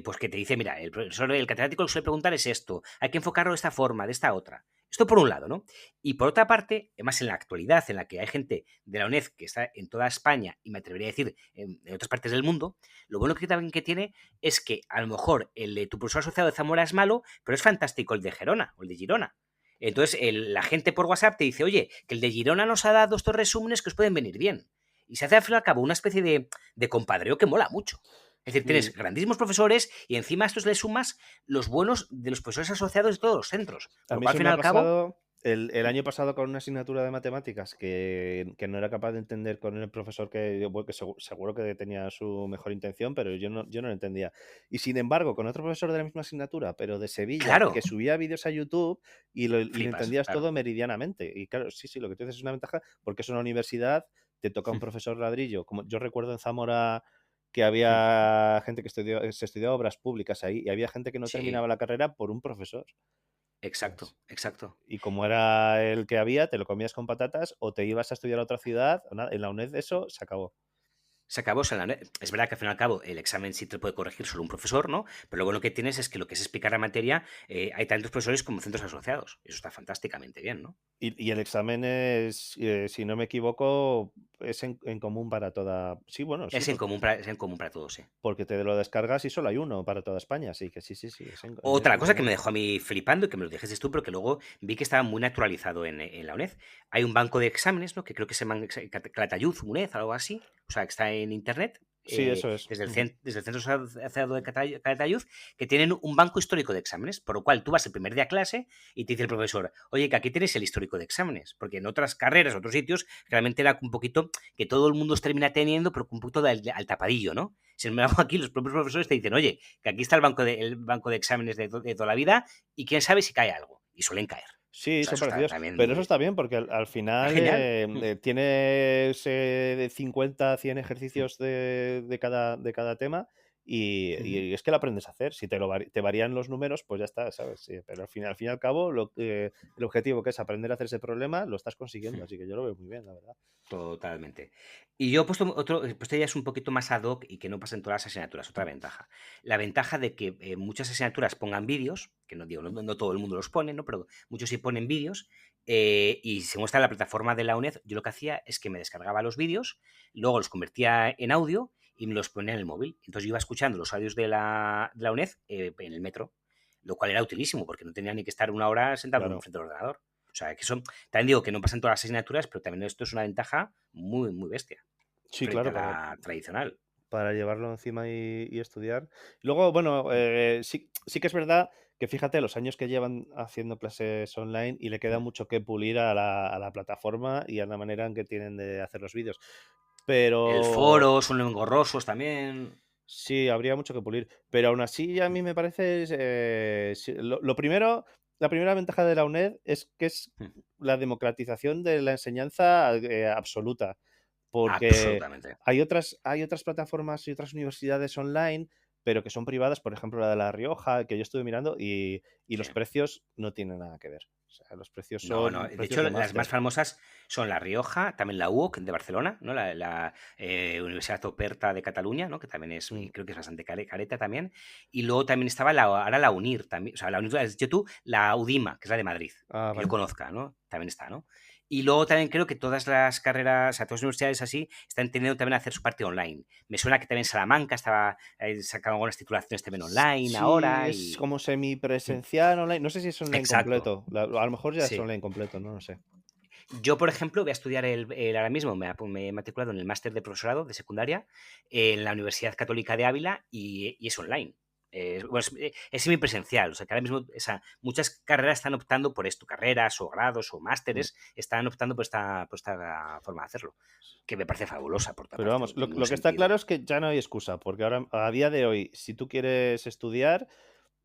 pues que te dice, mira, el profesor, el catedrático lo que suele preguntar es esto, hay que enfocarlo de esta forma, de esta otra. Esto por un lado, ¿no? Y por otra parte, además en la actualidad, en la que hay gente de la UNED que está en toda España y me atrevería a decir en otras partes del mundo, lo bueno que también que tiene es que a lo mejor el de tu profesor asociado de Zamora es malo, pero es fantástico el de Gerona o el de Girona. Entonces, la gente por WhatsApp te dice, oye, que el de Girona nos ha dado estos resúmenes que os pueden venir bien. Y se hace al fin y al cabo una especie de compadreo que mola mucho. Es decir, tienes Sí, grandísimos profesores y encima a estos le sumas los buenos de los profesores asociados de todos los centros. a Por lo mí cual, al eso fin me y ha al cabo, pasado el año pasado con una asignatura de matemáticas que no era capaz de entender con el profesor bueno, que seguro que tenía su mejor intención, pero yo no lo entendía. Y sin embargo, con otro profesor de la misma asignatura, pero de Sevilla, claro, que subía vídeos a YouTube y lo flipas, entendías claro. todo meridianamente. Y claro, sí, lo que tú dices es una ventaja porque es una universidad, te toca un profesor ladrillo. Como yo recuerdo en Zamora que había gente que se estudiaba obras públicas ahí y había gente que no Sí, terminaba la carrera por un profesor. exacto, ¿Sabes? exacto. Y como era el que había, te lo comías con patatas o te ibas a estudiar a otra ciudad. O nada, en la UNED eso se acabó. Se acabó. Es verdad que al fin y al cabo el examen sí te puede corregir solo un profesor, ¿no? Pero lo bueno que tienes es que lo que es explicar la materia, hay tantos profesores como centros asociados. Eso está fantásticamente bien, ¿no? Y el examen es, si no me equivoco, es en común para toda. Sí, bueno, sí, Es en común para todos, sí. porque te lo descargas y solo hay uno para toda España. Así que sí, es Otra en cosa que me común. dejó a mí flipando y que me lo dijiste tú, pero que luego vi que estaba muy naturalizado en la UNED. Hay un banco de exámenes, ¿no? Que creo que se llama Calatayud, UNED, algo así. O sea, que está en internet, Sí, eso es. Ujú. desde el Centro Asociado de Calatayud, que tienen un banco histórico de exámenes, por lo cual tú vas el primer día a clase y te dice el profesor, oye, que aquí tienes el histórico de exámenes, porque en otras carreras, otros sitios, realmente era un poquito que todo el mundo os termina teniendo, pero un poquito al tapadillo, ¿no? Sin embargo, aquí los propios profesores te dicen, oye, que aquí está el banco de exámenes de toda la vida y quién sabe si cae algo. Y suelen caer. O Sí, sea, son eso está parecidos, también pero eso muy... está bien porque al Está final genial. tienes de 50 a 100 ejercicios de cada tema y es que lo aprendes a hacer. Si te varían los números, pues ya está, ¿sabes? Sí, pero al fin y al cabo, el objetivo que es aprender a hacer ese problema, lo estás consiguiendo, así que yo lo veo muy bien, la verdad. Totalmente. Y yo he puesto ya es un poquito más ad hoc y que no pasa en todas las asignaturas, otra ventaja. La ventaja de que muchas asignaturas pongan vídeos, que no digo, no todo el mundo los pone, ¿no? Pero muchos sí ponen vídeos, y se muestra en la plataforma de la UNED. Yo lo que hacía es que me descargaba los vídeos, luego los convertía en audio y me los ponía en el móvil. Entonces yo iba escuchando los audios de la UNED en el metro, lo cual era utilísimo porque no tenía ni que estar una hora sentado en Claro. frente del ordenador. O sea, que eso también digo que no pasa en todas las asignaturas, pero también esto es una ventaja muy, muy bestia Sí, frente claro, a la tradicional. para llevarlo encima y estudiar. Luego, bueno, sí que es verdad que fíjate los años que llevan haciendo clases online y le queda mucho que pulir a la plataforma y a la manera en que tienen de hacer los vídeos. El Pero foro, son engorrosos también. sí, habría mucho que pulir. Pero aún así, a mí me parece. Lo primero, la primera ventaja de la UNED es que es la democratización de la enseñanza absoluta. Porque Absolutamente. hay otras plataformas y otras universidades online pero que son privadas, por ejemplo, la de La Rioja, que yo estuve mirando, y Sí. los precios no tienen nada que ver. O sea, los precios No, no. son De precios hecho, de las más máster. famosas son La Rioja, también la UOC de Barcelona, ¿no? La Universidad Oberta de Cataluña, ¿no? Que también es, Mm. y creo que es bastante careta también. Y luego también estaba ahora la UNIR, también, o sea, la UNIR, has dicho tú, la UDIMA, que es la de Madrid, Ah, que yo vale. conozca, ¿no? También está, ¿no? Y luego también creo que todas las carreras, o sea, todas las universidades así, están teniendo también a hacer su parte online. Me suena que también Salamanca estaba sacando algunas titulaciones también online Sí, ahora es y... como Mm. semipresencial online. No sé si es online Exacto, completo. A lo mejor ya es sí. online completo, no lo sé. Yo, por ejemplo, voy a estudiar ahora mismo, me he matriculado en el máster de profesorado de secundaria en la Universidad Católica de Ávila y es online. Bueno, es semipresencial, o sea que ahora mismo muchas carreras están optando por esto, carreras o grados o Mm. másteres están optando por esta forma de hacerlo, que me parece fabulosa por otra Pero parte, vamos, no tiene ningún lo que está claro sentido. es que ya no hay excusa, porque ahora, a día de hoy, si tú quieres estudiar,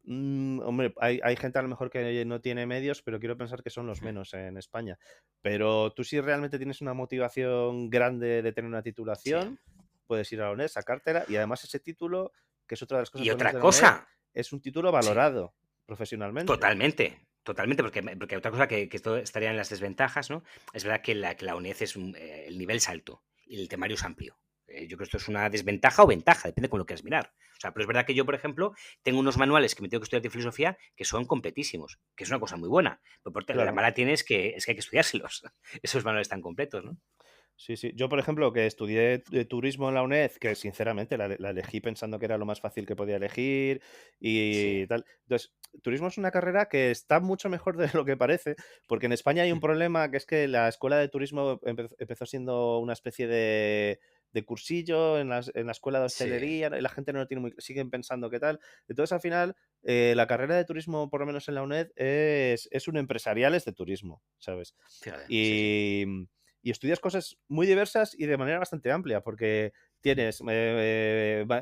hombre, hay gente a lo mejor que no tiene medios, pero quiero pensar que son los Mm. menos en España. Pero tú si realmente tienes una motivación grande de tener una Sí. titulación, puedes ir a la UNED, sacártela, y además ese título, que es otra de las cosas Y buenas otra de la UNED, cosa, es un título sí. valorado profesionalmente. Totalmente, totalmente, porque otra cosa que esto estaría en las desventajas, ¿no? Es verdad que la UNED el nivel es alto y el temario es amplio. Yo creo que esto es una desventaja o ventaja, depende con lo que quieras mirar. O sea, pero es verdad que yo, por ejemplo, tengo unos manuales que me tengo que estudiar de filosofía que son completísimos, que es una cosa muy buena. Pero la Claro. mala tiene es que hay que estudiárselos. Esos manuales están completos, ¿no? Sí, sí. Yo, por ejemplo, que estudié turismo en la UNED, que sinceramente la elegí pensando que era lo más fácil que podía elegir Sí. y tal. Entonces, turismo es una carrera que está mucho mejor de lo que parece, porque en España hay un problema que es que la escuela de turismo empezó siendo una especie de cursillo en la escuela de Sí. hostelería, y la gente no lo tiene muy, siguen pensando qué tal. Entonces, al final, la carrera de turismo, por lo menos en la UNED, es un empresariales de turismo, ¿sabes? Fíjate, sí, sí. Y estudias cosas muy diversas y de manera bastante amplia, porque tienes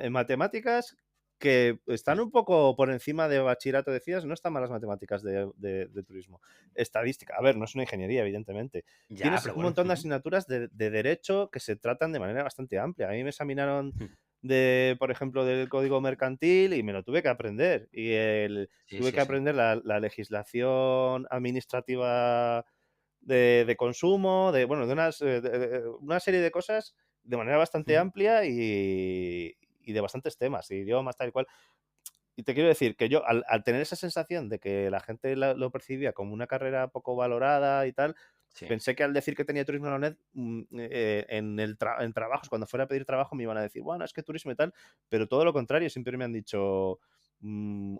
matemáticas que están Mm. un poco por encima de bachillerato, decías, no están mal las matemáticas de turismo. Estadística, a ver, no es una ingeniería, evidentemente. Ya, Tienes pero un bueno. montón de Ujú. asignaturas de derecho que se tratan de manera bastante amplia. A mí me examinaron Mm. por ejemplo, del código mercantil y me lo tuve que aprender. Sí, Tuve sí, que sí. aprender la legislación administrativa de consumo, bueno, de una serie de cosas de manera bastante Ujú. amplia y de bastantes temas, idiomas, tal y cual. Y te quiero decir que yo, al tener esa sensación de que la gente lo percibía como una carrera poco valorada y tal, Sí. pensé que al decir que tenía turismo en la UNED, en trabajos, cuando fuera a pedir trabajo, me iban a decir, bueno, es que turismo y tal, pero todo lo contrario, siempre me han dicho,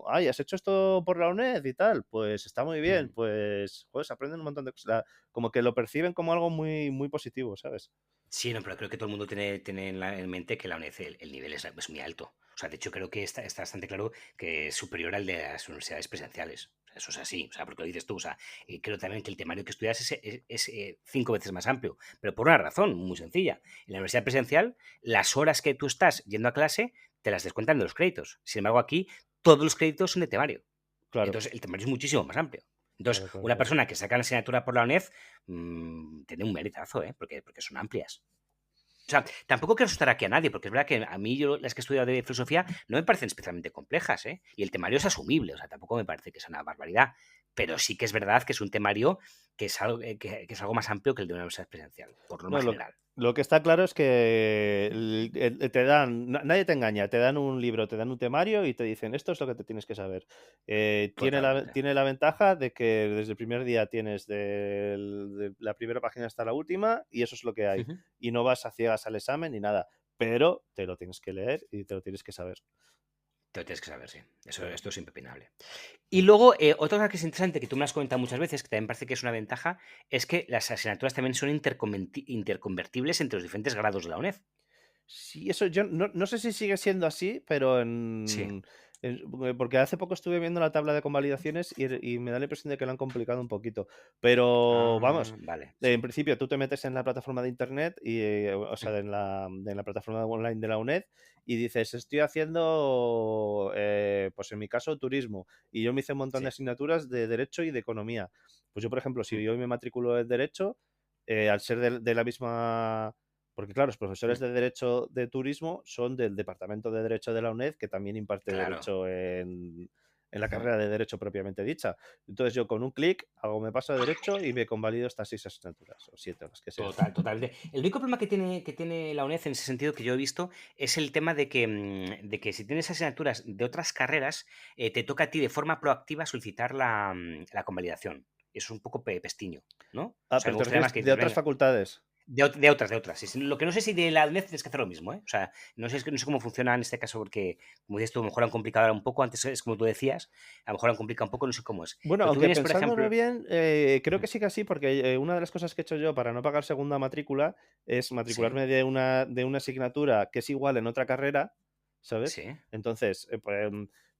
ay, ¿has hecho esto por la UNED y tal? Pues está muy bien, Ujú. pues, joder, se aprenden un montón de cosas, como que lo perciben como algo muy, muy positivo, ¿sabes? Sí, no, pero creo que todo el mundo tiene en mente que la UNED el nivel es muy alto. O sea, de hecho, creo que está bastante claro que es superior al de las universidades presenciales. O sea, eso es así, o sea, porque lo dices tú. O sea, creo también que el temario que estudias es 5 veces más amplio, pero por una razón muy sencilla. En la universidad presencial, las horas que tú estás yendo a clase te las descuentan de los créditos. Sin embargo, aquí todos los créditos son de temario. Claro, Entonces, el temario es muchísimo más amplio. Entonces, claro, claro, una claro. persona que saca la asignatura por la UNED tiene un meritazo, ¿eh? Porque son amplias. O sea, tampoco quiero asustar aquí a nadie, porque es verdad que a mí las que he estudiado de filosofía no me parecen especialmente complejas, ¿eh? Y el temario es asumible, o sea, tampoco me parece que sea una barbaridad. Pero sí que es verdad que es un temario que es algo más amplio que el de una universidad presencial, por norma No, general. lo que está claro es que te dan, nadie te engaña, te dan un libro, te dan un temario y te dicen, esto es lo que te tienes que saber. Totalmente. Tiene la ventaja de que desde el primer día tienes de la primera página hasta la última y eso es lo que hay. Ujú. Y no vas a ciegas al examen ni nada, pero te lo tienes que leer y te lo tienes que saber. Te lo tienes que saber, sí. Claro. Esto es impepinable. Y luego, otra cosa que es interesante, que tú me has comentado muchas veces, que también parece que es una ventaja, es que las asignaturas también son interconvertibles entre los diferentes grados de la UNED. Sí, eso yo no sé si sigue siendo así, pero Sí. porque hace poco estuve viendo la tabla de convalidaciones y me da la impresión de que lo han complicado un poquito. Pero vamos, Vale, en sí. principio tú te metes en la plataforma de internet o Mm. sea, en la plataforma online de la UNED y dices, estoy haciendo, pues en mi caso, turismo. Y yo me hice un montón de Sí. asignaturas de derecho y de economía. Pues yo, por ejemplo, si Mm. yo me matriculo en derecho, al ser de la misma Porque claro, los profesores de Derecho de Turismo son del Departamento de Derecho de la UNED, que también imparte Claro. Derecho en la carrera de Derecho propiamente dicha. Entonces yo con un clic me paso de Derecho y me convalido estas 6 asignaturas, o 7, o las que sean. Total. El único problema que tiene la UNED en ese sentido que yo he visto es el tema de que si tienes asignaturas de otras carreras, te toca a ti de forma proactiva solicitar la convalidación. Eso es un poco pestiño, ¿no? O Ah, sea, pero me te gustaría refieres más que de dices, otras venga, facultades. de otras. Sí, sí. Lo que no sé si de la UNED tienes que hacer lo mismo, ¿eh? O sea, no sé cómo funciona en este caso, porque, como dices tú, a lo mejor han complicado ahora un poco, antes es como tú decías, a lo mejor han complicado un poco, no sé cómo es. Bueno, Pero tú aunque vienes, por pensándolo ejemplo. bien, creo que sí que sí, porque una de las cosas que he hecho yo para no pagar segunda matrícula es Sí, matricularme de una asignatura que es igual en otra carrera, ¿sabes? sí. Entonces,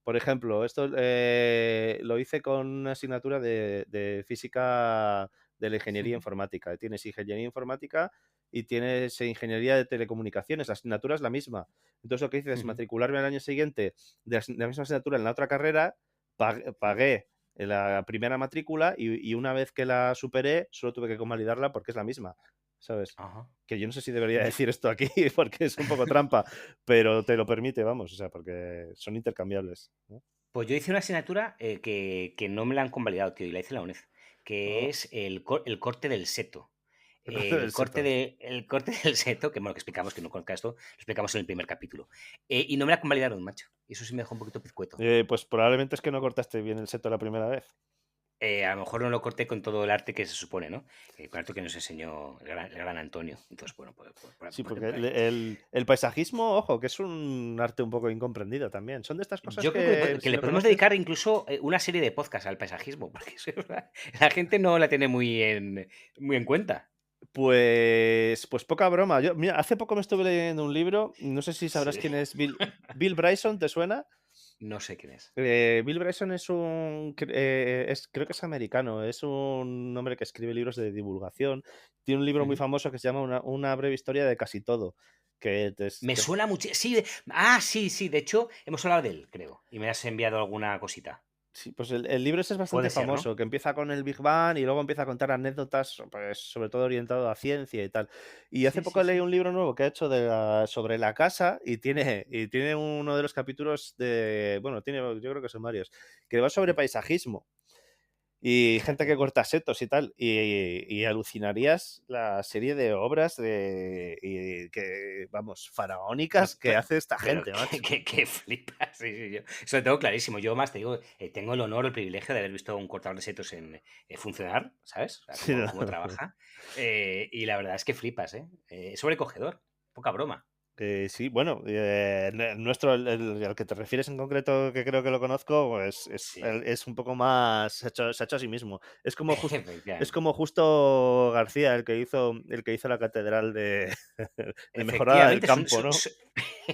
por ejemplo, esto lo hice con una asignatura de física de la ingeniería Ujú, informática. Tienes ingeniería informática y tienes ingeniería de telecomunicaciones. La asignatura es la misma. Entonces, lo que hice es ujú, matricularme al año siguiente de la misma asignatura en la otra carrera. Pagué la primera matrícula y una vez que la superé, solo tuve que convalidarla porque es la misma, ¿sabes? Ajá. Que yo no sé si debería decir esto aquí porque es un poco trampa, pero te lo permite, vamos, o sea, porque son intercambiables, ¿no? Pues yo hice una asignatura que no me la han convalidado, tío, y la hice en la UNED, que Oh, es el corte del seto. el corte del seto. El corte del seto, que bueno, que explicamos, que no conozca esto, lo explicamos en el primer capítulo. Y no me la convalidaron, macho. Y eso sí me dejó un poquito pizcueto. Pues probablemente es que no cortaste bien el seto la primera vez. A lo mejor no lo corté con todo el arte que se supone, ¿no? Con el arte que nos enseñó el gran Antonio. Entonces, bueno, Sí, porque por el, ahí. el- el paisajismo, ojo, que es un arte un poco incomprendido también. Son de estas cosas Yo creo que le, que que si le no podemos conoces. dedicar incluso una serie de podcasts al paisajismo, porque eso, la gente no la tiene muy en cuenta. Pues poca broma. Yo, mira, hace poco me estuve leyendo un libro, no sé si sabrás Sí. quién es Bill Bryson, ¿te suena? No sé quién es. Bill Bryson creo que es americano, es un hombre que escribe libros de divulgación. Tiene un libro muy Ujú. famoso que se llama Una breve historia de casi todo. Que, te- Me que suena mucho. Sí, sí. De hecho, hemos hablado de él, creo. Y me has enviado alguna cosita. Sí, pues el libro ese es bastante Puede ser, ¿no? famoso, que empieza con el Big Bang y luego empieza a contar anécdotas, pues, sobre todo orientado a ciencia y tal. Y hace Sí, poco sí, leí sí. un libro nuevo que ha hecho sobre la casa y tiene uno de los capítulos bueno, yo creo que son varios, que va sobre Ujú. paisajismo. Y gente que Fíjate. corta setos y tal. Y alucinarías la serie de obras vamos, faraónicas que hace esta Pero gente, macho. que flipas. Sí, sí, yo. Eso lo tengo clarísimo. Yo más te digo, tengo el honor, el privilegio de haber visto a un cortador de setos funcionar, ¿sabes? O sea, Sí, cómo no. trabaja. Y la verdad es que flipas, ¿eh? Es sobrecogedor. Poca broma. Sí, bueno, nuestro, al que te refieres en concreto, que creo que lo conozco, pues Sí, es un poco más, se ha hecho a sí mismo. Es efectivamente. como Justo García, el que hizo la catedral de mejorada del Efectivamente, campo, ¿no?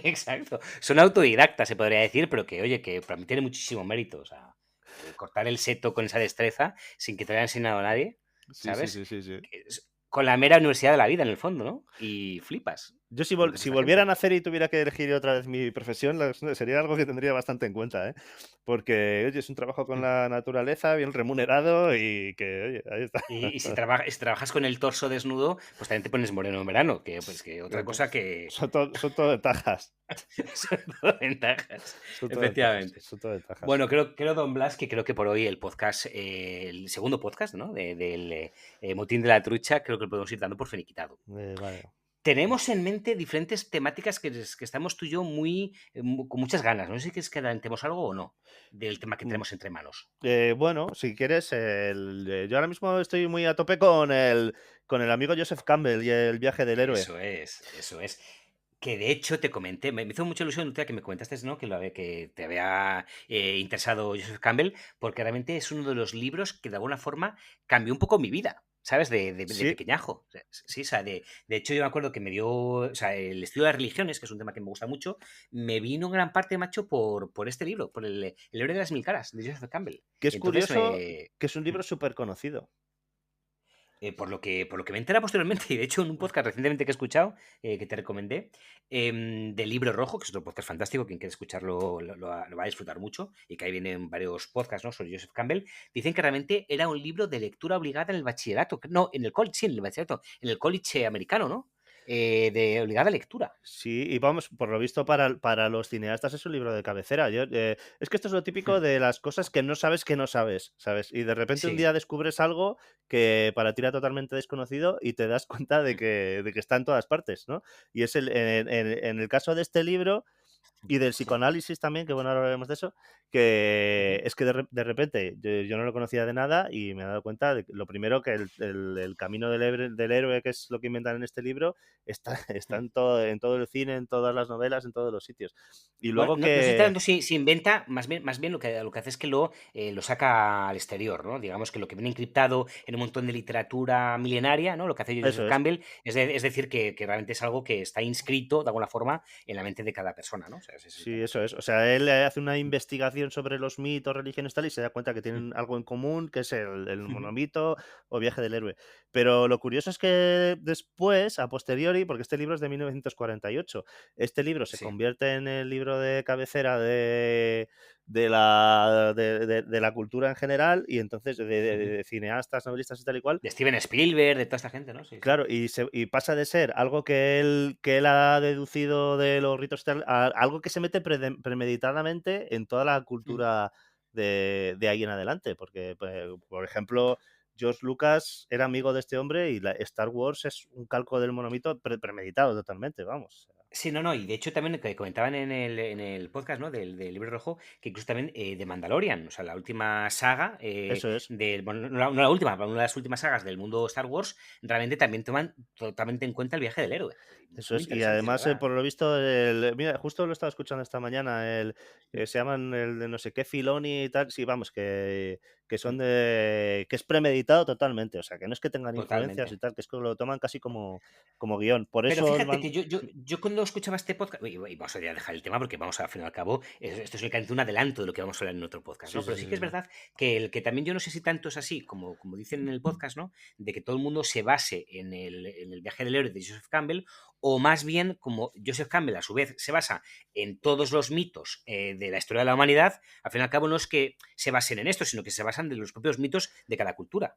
exacto. Son autodidactas, se podría decir, pero que, oye, que para mí tiene muchísimo mérito. O sea, cortar el seto con esa destreza, sin que te lo haya enseñado nadie, Sí, sí, ¿sabes? sí, sí, sí. Con la mera universidad de la vida, en el fondo, ¿no? Y flipas Yo si, con lo vol- que hace si esta volviera a gente. nacer y tuviera que elegir otra vez mi profesión, sería algo que tendría bastante en cuenta, ¿eh? Porque, oye, es un trabajo con la naturaleza, bien remunerado y que, oye, ahí está. Y si trabajas con el torso desnudo, pues también te pones moreno en verano, que pues que otra cosa que Son todo ventajas. son todo ventajas. Son todo ventajas. Efectivamente. Son todo ventajas. Bueno, creo, Don Blas, que creo que por hoy el podcast, el segundo podcast, ¿no? Del Motín de la Trucha, creo que lo podemos ir dando por finiquitado. Vale. Tenemos en mente diferentes temáticas que estamos tú y yo con muchas ganas. No sé si quieres que adelantemos algo o no del tema que Mm, tenemos entre manos. bueno, si quieres, yo ahora mismo estoy muy a tope con el amigo Joseph Campbell y el viaje del héroe. Eso es, eso es. Que de hecho te comenté, me hizo mucha ilusión el día que me comentaste, ¿no? Que te había interesado Joseph Campbell, porque realmente es uno de los libros que de alguna forma cambió un poco mi vida, ¿sabes? De Sí, pequeñajo. O sea, sí, o sea, de hecho yo me acuerdo que me dio, o sea, el estudio de las religiones, que es un tema que me gusta mucho, me vino en gran parte, macho, por este libro, por el héroe de las mil caras, de Joseph Campbell. que es Y entonces curioso que es un libro súper conocido. por lo que me entera posteriormente, y de hecho en un podcast recientemente que he escuchado, que te recomendé, del Libro Rojo, que es otro podcast fantástico, quien quiera escucharlo lo va a disfrutar mucho, y que ahí vienen varios podcasts, ¿no? Sobre Joseph Campbell, dicen que realmente era un libro de lectura obligada en el bachillerato, no, en el college, sí, en el bachillerato, en el college americano, ¿no? de obligada lectura. Sí, y vamos, por lo visto para los cineastas es un libro de cabecera. Es que esto es lo típico Hmm. de las cosas que no sabes, ¿sabes? Y de repente un Sí. día descubres algo que para ti era totalmente desconocido y te das cuenta Hmm. de que está en todas partes, ¿no? Y es en el caso de este libro y del Sí. psicoanálisis también, que bueno, ahora hablaremos de eso, Ujú. que es que de repente yo no lo conocía de nada y me he dado cuenta de que lo primero que el camino del héroe, que es lo que inventan en este libro, está, está Hmm. en todo el cine, en todas las novelas, en todos los sitios. Y Bueno, luego no sé que... tanto si inventa, más bien lo que hace es que lo saca al exterior, ¿no? Digamos que lo que viene encriptado en un montón de literatura milenaria, ¿no? Lo que hace Joseph Eso es. Campbell es decir que realmente es algo que está inscrito de alguna forma en la mente de cada persona, ¿no? O sea, ese es el Sí, tema. eso es. O sea, él hace una investigación sobre los mitos, religiones tal, y se da cuenta que Mm. tienen algo en común, que es el Ujú. monomito o viaje del héroe. Pero lo curioso es que después, a posteriori, porque este libro es de 1948, este libro se Sí. convierte en el libro de cabecera de la cultura en general, y entonces Ujú. de cineastas, novelistas y tal y cual. De Steven Spielberg, de toda esta gente, ¿no? Sí, sí. Claro, y pasa de ser algo que él ha deducido de los ritos y tal, a algo que se mete premeditadamente en toda la Mm. cultura de ahí en adelante. Porque, pues, por ejemplo, George Lucas era amigo de este hombre y Star Wars es un calco del monomito premeditado totalmente, vamos. Sí, no, no, y de hecho también que comentaban en el podcast, ¿no? Del Libro Rojo, que incluso también de Mandalorian, o sea, la última saga, Eso es. bueno, no la última, pero una de las últimas sagas del mundo Star Wars, realmente también toman totalmente en cuenta el viaje del héroe. Eso Muy es, y interesante, de además, verdad. por lo visto, mira, justo lo estaba escuchando esta mañana, se llaman el de no sé qué Filoni y tal, sí, vamos, que son que es premeditado totalmente, o sea, que no es que tengan influencias y Totalmente. tal, que es que lo toman casi como guión. Por Pero eso fíjate que yo cuando escuchaba este podcast, y vamos a dejar el tema porque vamos al fin y al cabo, esto es únicamente un adelanto de lo que vamos a hablar en otro podcast, sí, ¿no? sí, Pero sí, sí que sí, es sí. verdad que el que también yo no sé si tanto es así, como dicen en el podcast, ¿no? De que todo el mundo se base en el viaje del héroe de Joseph Campbell, o más bien como Joseph Campbell a su vez se basa en todos los mitos de la historia de la humanidad, al fin y al cabo no es que se basen en esto, sino que se basan en los propios mitos de cada cultura.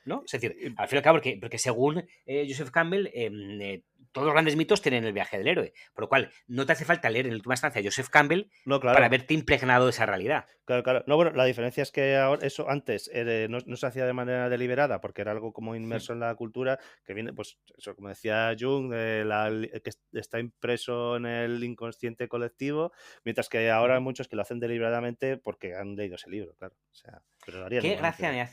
¿No? Es decir, Eh, al fin y al cabo, porque según Joseph Campbell, todos los grandes mitos tienen el viaje del héroe, por lo cual no te hace falta leer en última instancia a Joseph Campbell No, para claro. verte impregnado de esa realidad. Claro, claro. No, bueno, la diferencia es que ahora, eso antes no se hacía de manera deliberada porque era algo como Hmm. inmerso en la cultura que viene, pues, eso, como decía Jung, que está impreso en el inconsciente colectivo, mientras que ahora hay Ujú. muchos que lo hacen deliberadamente porque han leído ese libro, claro. O sea, pero lo harían igualmente, vamos.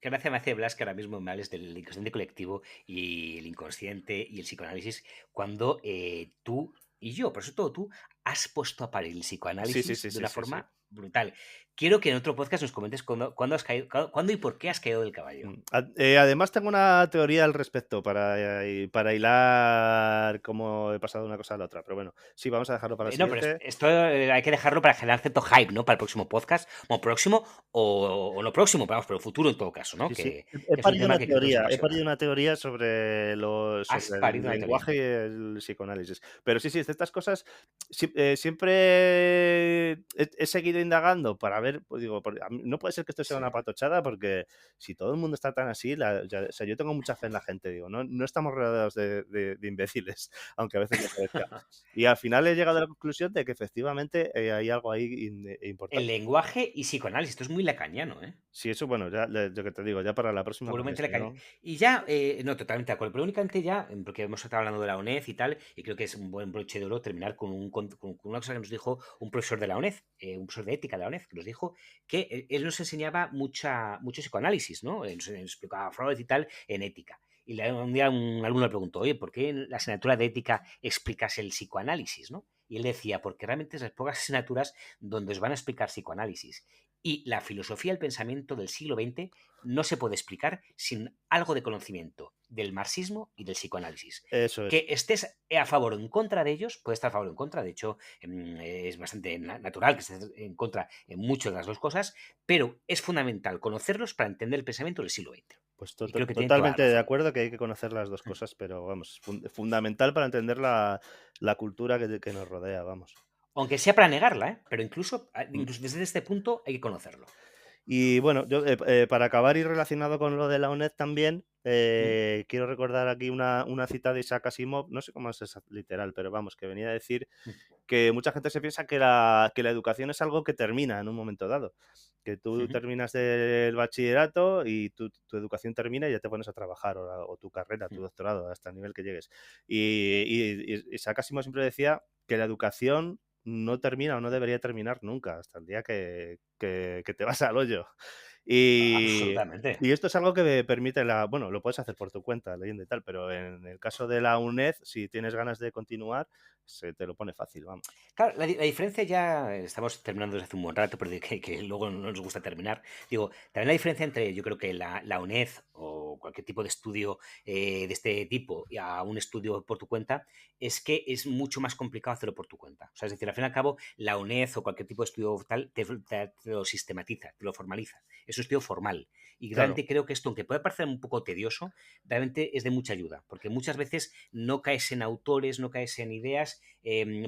Qué gracia me hace, Blas, que ahora mismo me hables del inconsciente colectivo y el inconsciente y el psicoanálisis, cuando tú y yo, pero sobre todo tú, has puesto a parir el Sí, sí, psicoanálisis sí, de sí, una sí, sí. forma brutal. Quiero que en otro podcast nos comentes cuándo has caído, cuándo y por qué has caído del caballo. Además, tengo una teoría al respecto para hilar cómo he pasado de una cosa a la otra. Pero bueno, sí, vamos a dejarlo para el No, pero siguiente. esto hay que dejarlo para generar cierto hype, ¿no? Para el próximo podcast, o próximo o no próximo, pero vamos, pero futuro en todo caso, ¿no? Sí, sí. He Que es un parido tema una que creo que nos teoría, he parido apasiona. una teoría Has sobre el parido una teoría. lenguaje y el psicoanálisis. Pero sí, sí, estas cosas siempre he seguido indagando para ver, pues digo, no puede ser que esto sea Sí. una patochada porque si todo el mundo está tan así, o sea, yo tengo mucha fe en la gente, digo, no estamos rodeados de imbéciles, aunque a veces lo parezca. Y al final he llegado a la conclusión de que efectivamente hay algo ahí El importante. lenguaje y psicoanálisis, esto es muy lacaniano, ¿eh? Sí, eso, bueno, ya lo que te digo, ya para la próxima, porque Puramente si lacaniano. no... Y ya, no, totalmente de acuerdo, pero únicamente ya, porque hemos estado hablando de la UNED y tal, y creo que es un buen broche de oro terminar con una cosa que nos dijo un profesor de la UNED, un profesor de ética de la UNED, que nos dijo que él nos enseñaba mucho psicoanálisis, ¿no? Nos explicaba Freud y tal en ética. Y un día un alumno le preguntó, oye, ¿por qué en la asignatura de ética explicas el psicoanálisis, no? Y él decía, porque realmente es las pocas asignaturas donde os van a explicar psicoanálisis. Y la filosofía del pensamiento del siglo XX no se puede explicar sin algo de conocimiento del marxismo y del psicoanálisis. Eso es. Que estés a favor o en contra de ellos, puede estar a favor o en contra, de hecho es bastante natural que estés en contra en muchas de las dos cosas, pero es fundamental conocerlos para entender el pensamiento del siglo XX. Pues Y creo que tiene toda la totalmente de razón. acuerdo que hay que conocer las dos cosas, pero vamos, fundamental para entender la cultura que nos rodea, vamos. Aunque sea para negarla, ¿eh? Pero incluso Mm. desde este punto hay que conocerlo. Y bueno, yo para acabar y relacionado con lo de la UNED también, Mm, quiero recordar aquí una cita de Isaac Asimov, no sé cómo es literal, pero vamos, que venía a decir mm, que mucha gente se piensa que la educación es algo que termina en un momento dado, que tú ujú. terminas del bachillerato y tu educación termina y ya te pones a trabajar, o tu carrera, tu Mm. doctorado, hasta el nivel que llegues. Y Isaac Asimov siempre decía que la educación no termina o no debería terminar nunca, hasta el día que te vas al hoyo. Y, Absolutamente. y esto es algo que permite bueno, lo puedes hacer por tu cuenta, leyendo y tal, pero en el caso de la UNED, si tienes ganas de continuar, se te lo pone fácil, vamos. Claro, la diferencia ya estamos terminando desde hace un buen rato, pero que luego no nos gusta terminar. Digo, también la diferencia entre, yo creo que la UNED o cualquier tipo de estudio de este tipo y a un estudio por tu cuenta es que es mucho más complicado hacerlo por tu cuenta. O sea, es decir, al fin y al cabo, la UNED o cualquier tipo de estudio tal te lo sistematiza, te lo formaliza. Es un estudio formal. Y Claro, realmente creo que esto, aunque puede parecer un poco tedioso, realmente es de mucha ayuda, porque muchas veces no caes en autores, no caes en ideas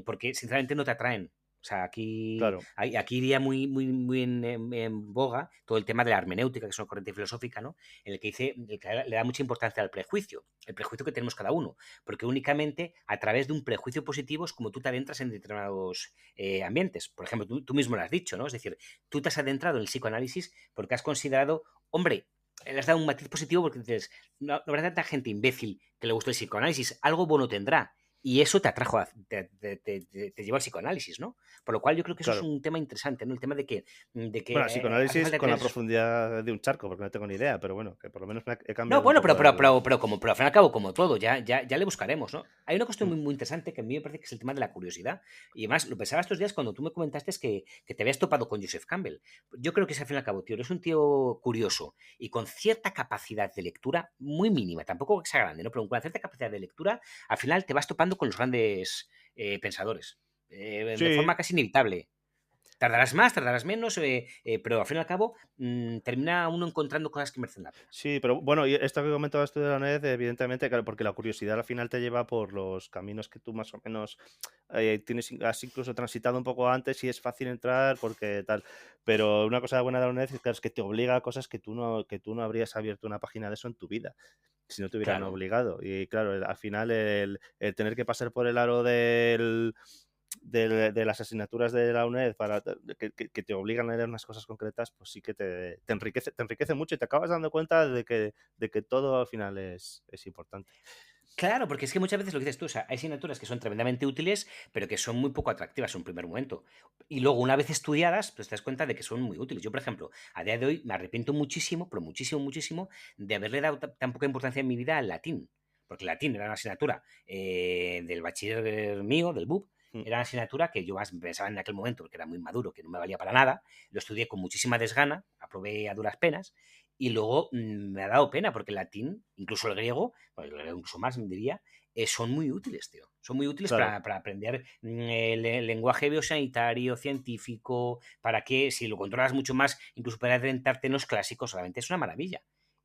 porque sinceramente no te atraen. O sea, claro, aquí iría muy en boga todo el tema de la hermenéutica, que es una corriente filosófica, ¿no? En el que dice, el que le da mucha importancia al prejuicio, el prejuicio que tenemos cada uno, porque únicamente a través de un prejuicio positivo es como tú te adentras en determinados ambientes. Por ejemplo, tú mismo lo has dicho, ¿no? Es decir, tú te has adentrado en el psicoanálisis porque has considerado, hombre, le has dado un matiz positivo porque dices, no habrá tanta gente imbécil que le guste el psicoanálisis, algo bueno tendrá. Y eso te atrajo, te llevó al psicoanálisis, ¿no? Por lo cual yo creo que eso es claro. un tema interesante, ¿no? El tema de Bueno, que hace psicoanálisis falta con la tener profundidad de un charco, porque no tengo ni idea, pero bueno, que por lo menos he no, cambiado un bueno, poco el... pero al fin y al cabo, como todo, ya le buscaremos, ¿no? Hay una cuestión Mm, muy interesante que a mí me parece que es el tema de la curiosidad. Y además, lo pensaba estos días cuando tú me comentaste que te habías topado con Joseph Campbell. Yo creo que ese, al fin y al cabo, tío, es un tío curioso y con cierta capacidad de lectura muy mínima, tampoco que sea grande, ¿no? Pero con cierta capacidad de lectura, al final te vas topando con los grandes pensadores. De Sí, forma casi inevitable. Tardarás más, tardarás menos, pero al fin y al cabo termina uno encontrando cosas que merecen la pena. sí, pero bueno, y esto que comentabas tú de la NED, evidentemente, claro, porque la curiosidad al final te lleva por los caminos que tú más o menos has incluso transitado un poco antes y es fácil entrar porque tal. Pero una cosa buena de la NED es, claro, es que te obliga a cosas que tú no habrías abierto una página de eso en tu vida si no te hubieran Claro. obligado. Y claro, al final el tener que pasar por el aro de las asignaturas de la UNED que te obligan a leer unas cosas concretas, pues sí que te enriquece mucho y te acabas dando cuenta de que todo al final es importante. Claro, porque es que muchas veces lo que dices tú, o sea, hay asignaturas que son tremendamente útiles, pero que son muy poco atractivas en un primer momento. Y luego, una vez estudiadas, pues te das cuenta de que son muy útiles. Yo, por ejemplo, a día de hoy me arrepiento muchísimo, pero muchísimo, muchísimo, de haberle dado tan poca importancia en mi vida al latín. Porque el latín era una asignatura del bachiller mío, del BUP, Mm, era una asignatura que yo más pensaba en aquel momento, porque era muy maduro, que no me valía para nada. Lo estudié con muchísima desgana, aprobé a duras penas, y luego me ha dado pena, porque el latín, incluso el griego, bueno, el griego incluso más, me diría, son muy útiles, tío. Son muy útiles claro. para aprender el lenguaje biosanitario, científico, para que si lo controlas mucho más, incluso para adentrarte en los clásicos, realmente es una maravilla.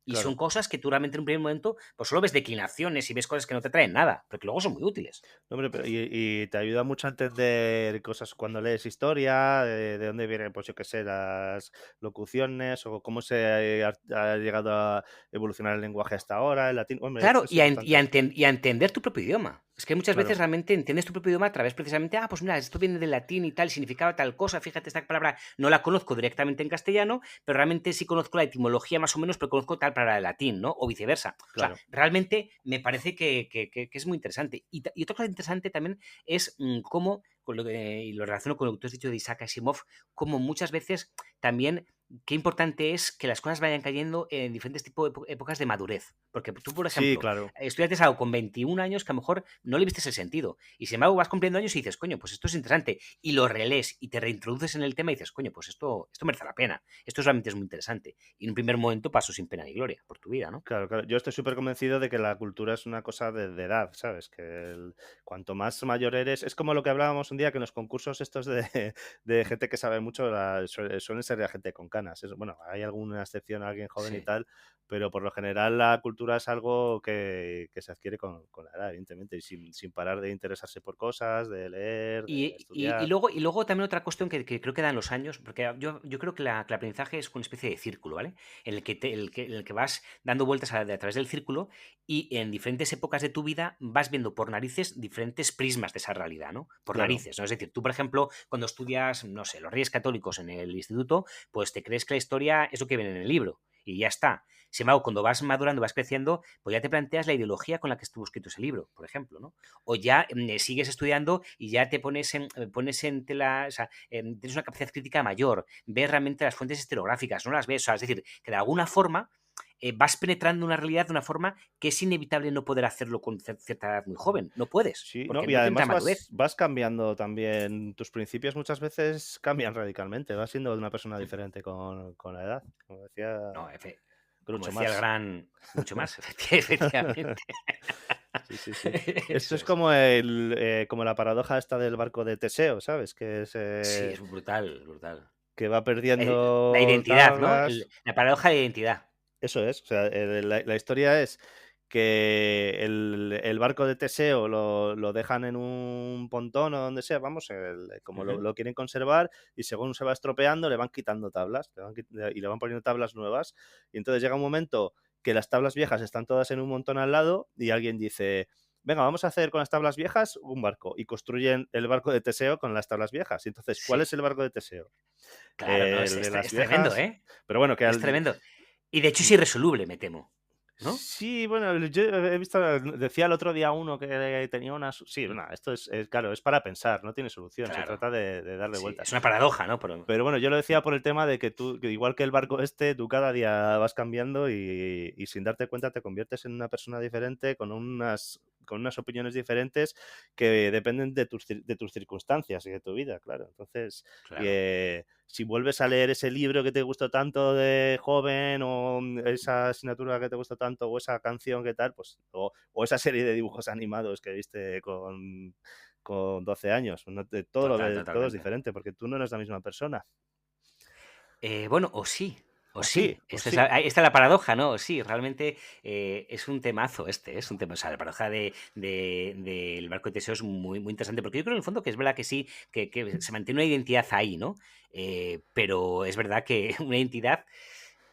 Y son Claro. cosas que tú realmente en un primer momento, pues solo ves declinaciones y ves cosas que no te traen nada, pero que luego son muy útiles. No, hombre, y te ayuda mucho a entender cosas cuando lees historia, de dónde vienen, pues yo qué sé, las locuciones o cómo se ha llegado a evolucionar el lenguaje hasta ahora, el latín. Hombre, es, Claro, es importante. y a entender tu propio idioma. Es que muchas veces Claro, realmente entiendes tu propio idioma a través precisamente, pues mira, esto viene del latín y tal, significaba tal cosa, fíjate, esta palabra no la conozco directamente en castellano, pero realmente sí conozco la etimología más o menos, pero conozco tal palabra de latín, ¿no? O viceversa. O sea, claro. realmente me parece que es muy interesante. Y otra cosa interesante también es cómo, y lo relaciono con lo que tú has dicho de Isaac Asimov, cómo muchas veces también qué importante es que las cosas vayan cayendo en diferentes tipos de épocas de madurez. Porque tú, por Sí, ejemplo, claro. estudiaste algo con 21 años que a lo mejor no le viste el sentido. Y sin embargo vas cumpliendo años y dices, coño, pues esto es interesante. Y lo relees y te reintroduces en el tema y dices, coño, pues esto merece la pena. Esto realmente es muy interesante. Y en un primer momento pasó sin pena ni gloria por tu vida, ¿no? Claro, claro. Yo estoy súper convencido de que la cultura es una cosa de edad, ¿sabes? Que cuanto más mayor eres, es como lo que hablábamos un día, que en los concursos estos de gente que sabe mucho suelen ser la gente con cercanas. Bueno, hay alguna excepción a alguien joven y Sí. tal, pero por lo general la cultura es algo que se adquiere con la edad, evidentemente, y sin parar de interesarse por cosas, de leer, de estudiar. Y luego también otra cuestión que creo que dan los años, porque yo creo que que el aprendizaje es una especie de círculo, ¿vale? En el que, en el que vas dando vueltas a través del círculo y en diferentes épocas de tu vida vas viendo por narices diferentes prismas de esa realidad, ¿no? Por Claro, narices, ¿no? Es decir, tú, por ejemplo, cuando estudias, no sé, los Reyes Católicos en el instituto, pues te crees que la historia es lo que viene en el libro y ya está. Sin embargo, cuando vas madurando, vas creciendo, pues ya te planteas la ideología con la que estuvo escrito ese libro, por ejemplo, ¿no? O ya sigues estudiando y ya te pones en tela, o sea, tienes una capacidad crítica mayor, ves realmente las fuentes historiográficas, no las ves, o sea, es decir, que de alguna forma vas penetrando una realidad de una forma que es inevitable no poder hacerlo con cierta edad muy joven, no puedes, sí, ¿no? porque Y no tendrá además madurez. vas cambiando también, tus principios muchas veces cambian radicalmente, vas siendo una persona diferente con la edad, como decía No, como Groucho decía el Marx. gran mucho más, efectivamente. Sí, sí, sí. Esto Eso es es. como la paradoja esta del barco de Teseo, ¿sabes? Que es Sí, es brutal, brutal. que va La perdiendo identidad, ¿no? tablas. La paradoja de identidad. Eso es. O sea, la historia es que el barco de Teseo lo dejan en un pontón o donde sea, vamos, como Ujú. lo quieren conservar, y según se va estropeando le van quitando tablas y le van poniendo tablas nuevas. Y entonces llega un momento que las tablas viejas están todas en un montón al lado y alguien dice: venga, vamos a hacer con las tablas viejas un barco. Y construyen el barco de Teseo con las tablas viejas. Y entonces, ¿cuál es Sí, el barco de Teseo? claro, no, El de las es tremendo, viejas. ¿eh? Pero bueno, que Es tremendo. Y de hecho es irresoluble, me temo, ¿no? Sí, bueno, yo he visto, decía el otro día uno que tenía una... Sí, bueno, esto claro, es para pensar, no tiene solución, se Claro, trata de darle sí, vueltas. es una paradoja, ¿no? Pero bueno, yo lo decía por el tema de que tú, que igual que el barco tú cada día vas cambiando y sin darte cuenta te conviertes en una persona diferente con unas opiniones diferentes que dependen de tus circunstancias y de tu vida, claro. Entonces, Claro. si vuelves a leer ese libro que te gustó tanto de joven, o esa asignatura que te gustó tanto, o esa canción que tal, pues, o esa serie de dibujos animados que viste con 12 años, todo es Totalmente. diferente porque tú no eres la misma persona. Bueno, o sí, o O sí, sí. o sí. Ahí está la paradoja, ¿no? O sí, realmente es un temazo es un tema. O sea, la paradoja del barco de Teseo es muy, muy interesante, porque yo creo en el fondo que es verdad que sí, que se mantiene una identidad ahí, ¿no? Pero es verdad que una identidad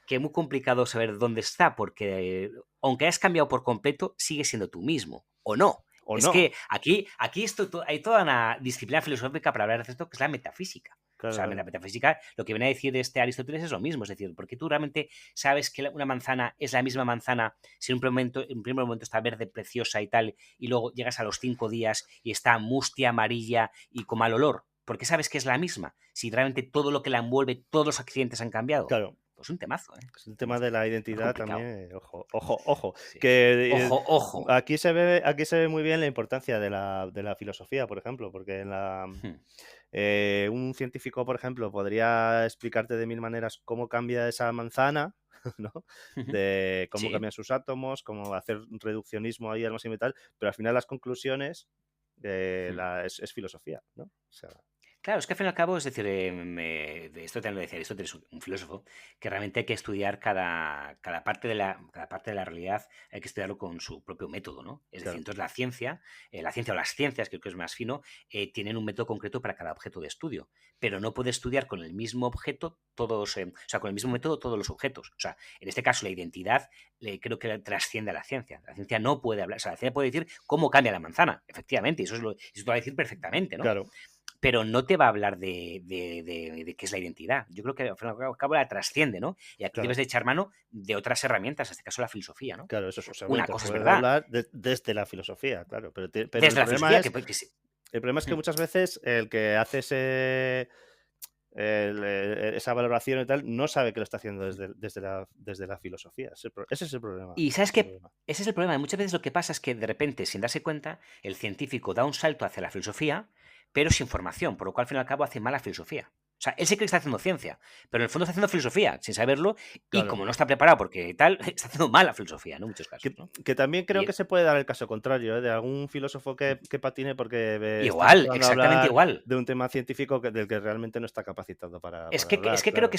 que es muy complicado saber dónde está, porque aunque hayas cambiado por completo, sigues siendo tú mismo, o no. O Es no. que aquí hay toda una disciplina filosófica para hablar de esto, que es la metafísica. O Claro, sea, claro. la metafísica, lo que viene a decir Aristóteles es lo mismo, es decir, porque tú realmente sabes que una manzana es la misma manzana si en un primer momento está verde, preciosa y tal, y luego llegas a los 5 días y está mustia, amarilla y con mal olor. ¿Por qué sabes que es la misma? Si realmente todo lo que la envuelve, todos los accidentes han cambiado. Claro. Pues un temazo, ¿eh? Es el Un tema temazo. de la Muy identidad complicado. también. Ojo, ojo, ojo. Sí. Que Ojo, ojo. aquí se ve muy bien la importancia de la filosofía, por ejemplo, porque Hmm. un científico, por ejemplo, podría explicarte de mil maneras cómo cambia esa manzana, ¿no? Ujú. De cómo Sí. cambian sus átomos, cómo hacer un reduccionismo ahí al máximo y tal, pero al final las conclusiones Hmm. es filosofía, ¿no? O sea, Claro, es que al fin y al cabo, es decir, de esto también lo decía Aristóteles, un filósofo, que realmente hay que estudiar cada parte cada parte de la realidad, hay que estudiarlo con su propio método, ¿no? Es decir, claro, entonces la ciencia o las ciencias, creo que es más fino, tienen un método concreto para cada objeto de estudio, pero no puede estudiar con el mismo objeto todos, o sea, con el mismo método todos los objetos. O sea, en este caso la identidad creo que trasciende a la ciencia. La ciencia no puede hablar, o sea, la ciencia puede decir cómo cambia la manzana, efectivamente, y eso lo va a decir perfectamente, ¿no? claro, Pero no te va a hablar de qué es la identidad. Yo creo que al fin y al cabo la trasciende, ¿no? Y aquí debes claro. de echar mano de otras herramientas, en este caso la filosofía, ¿no? Claro, eso es, o sea, Una te cosa es puedes verdad, hablar desde la filosofía, claro, pero desde la filosofía, que sí. el problema es que muchas veces el que hace esa valoración y tal no sabe que lo está haciendo desde la filosofía. Ese es el problema. Y Ese sabes es el que problema. ese es el problema. Muchas veces lo que pasa es que de repente, sin darse cuenta, el científico da un salto hacia la filosofía, pero sin formación, por lo cual al fin y al cabo hace mala filosofía. O sea, él se cree que está haciendo ciencia, pero en el fondo está haciendo filosofía, sin saberlo, Claro. y como no está preparado porque tal, está haciendo mala filosofía, ¿no? En muchos casos, ¿no? Que también creo Y- que se puede dar el caso contrario, ¿eh? De algún filósofo que patine porque estás Igual, empezando a exactamente hablar igual. de un tema científico del que realmente no está capacitado para Es que hablar, creo claro. que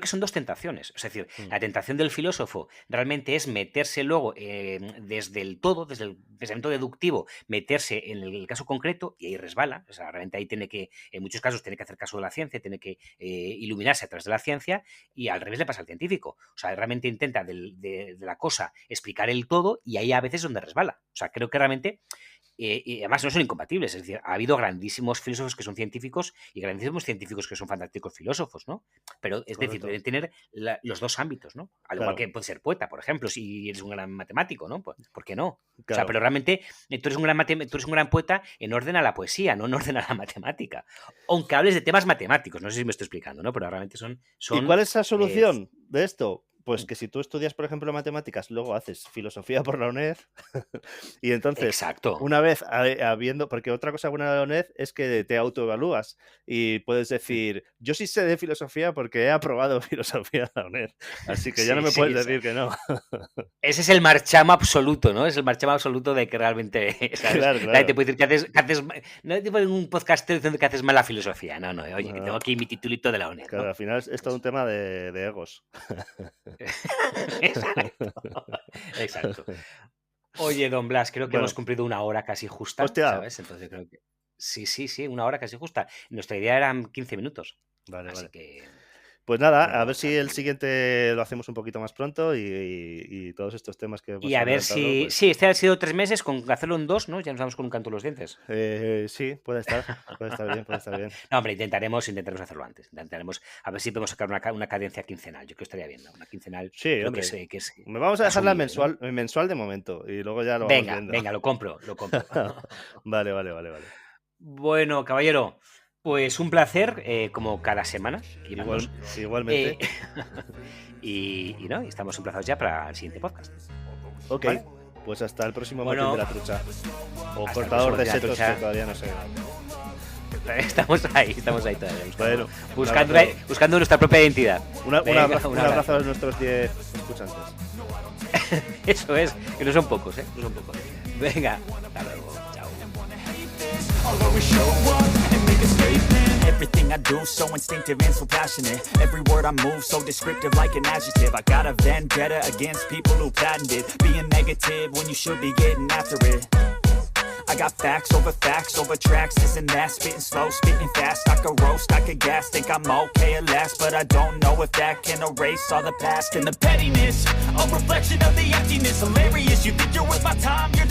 son dos tentaciones. Es decir, Mm. la tentación del filósofo realmente es meterse luego desde el todo, desde el pensamiento deductivo, meterse en el caso concreto y ahí resbala. O sea, realmente ahí tiene que, en muchos casos, tiene que hacer caso de la ciencia, tiene que iluminarse a través de la ciencia, y al revés le pasa al científico. O sea, realmente intenta de la cosa explicar el todo y ahí a veces es donde resbala. O sea, creo que realmente... y además no son incompatibles, es decir, ha habido grandísimos filósofos que son científicos y grandísimos científicos que son fantásticos filósofos, ¿no? Pero es decir, Correcto. deben tener los dos ámbitos, ¿no? Al igual Claro. que puede ser poeta, por ejemplo, si eres un gran matemático, ¿no? Pues, ¿por qué no? O sea, Claro. pero realmente tú eres un gran poeta en orden a la poesía, no en orden a la matemática. Aunque hables de temas matemáticos, no sé si me estoy explicando, ¿no? Pero realmente son ¿Y cuál es la eh, solución de esto? Pues que si tú estudias, por ejemplo, matemáticas, luego haces filosofía por la UNED y entonces, exacto. una vez habiendo, porque otra cosa buena de la UNED es que te autoevalúas y puedes decir, yo sí sé de filosofía porque he aprobado filosofía de la UNED, así que ya no Sí, me sí, puedes esa- decir que no. Ese es el marchamo absoluto, ¿no? Es el marchamo absoluto de que realmente, ¿sabes? Claro, Nadie te claro. puede decir que haces no te puede un podcast diciendo que haces mala filosofía. No, oye, que No. tengo aquí mi titulito de la UNED, Claro, ¿no? al final es todo un tema de egos. Exacto. Exacto. Oye, don Blas, creo que Bueno. hemos cumplido una hora casi justa, Hostia. ¿sabes? Entonces creo que... Sí, una hora casi justa. Nuestra idea eran 15 minutos. Vale, Así vale. que... Pues nada, nos a ver vamos si a el terminar. siguiente lo hacemos un poquito más pronto y todos estos temas que hemos Y a ver adelantado, si... pues, Sí, este ha sido 3 meses, con hacerlo en 2, ¿no? Ya nos vamos con un canto en los dientes. sí, puede estar bien, puede estar bien. No, hombre, intentaremos hacerlo antes. Intentaremos a ver si podemos sacar una cadencia quincenal. Yo que estaría viendo. Una quincenal. Sí, creo hombre. que es Me vamos a dejarla asumible, ¿no? mensual de momento y luego ya lo vamos Venga, viendo. lo compro. Vale. Bueno, caballero, pues un placer, como cada semana. Y vamos. Igualmente. Y no, estamos emplazados ya para el siguiente podcast. Ok, ¿vale? pues hasta el próximo Bueno, Martín de la Trucha. O hasta el cortador próximo de Martín de la setos, Trucha. que todavía no sé. Estamos ahí todavía. Bueno, Buscando nuestra propia identidad. un Venga, abrazo, un un abrazo a nuestros 10 escuchantes. Eso es, que no son pocos, ¿eh? No son pocos. Venga, hasta luego. Chao. I'll always show up and make a statement. Everything I do so instinctive and so passionate. Every word I move so descriptive like an adjective. I got a vendetta against people who patented being negative when you should be getting after it. I got facts over tracks, this and that, spitting slow, spitting fast. I could roast, I could gas, think I'm okay at last, but I don't know if that can erase all the past and the pettiness. A reflection of the emptiness, hilarious. You think you're worth my time, you're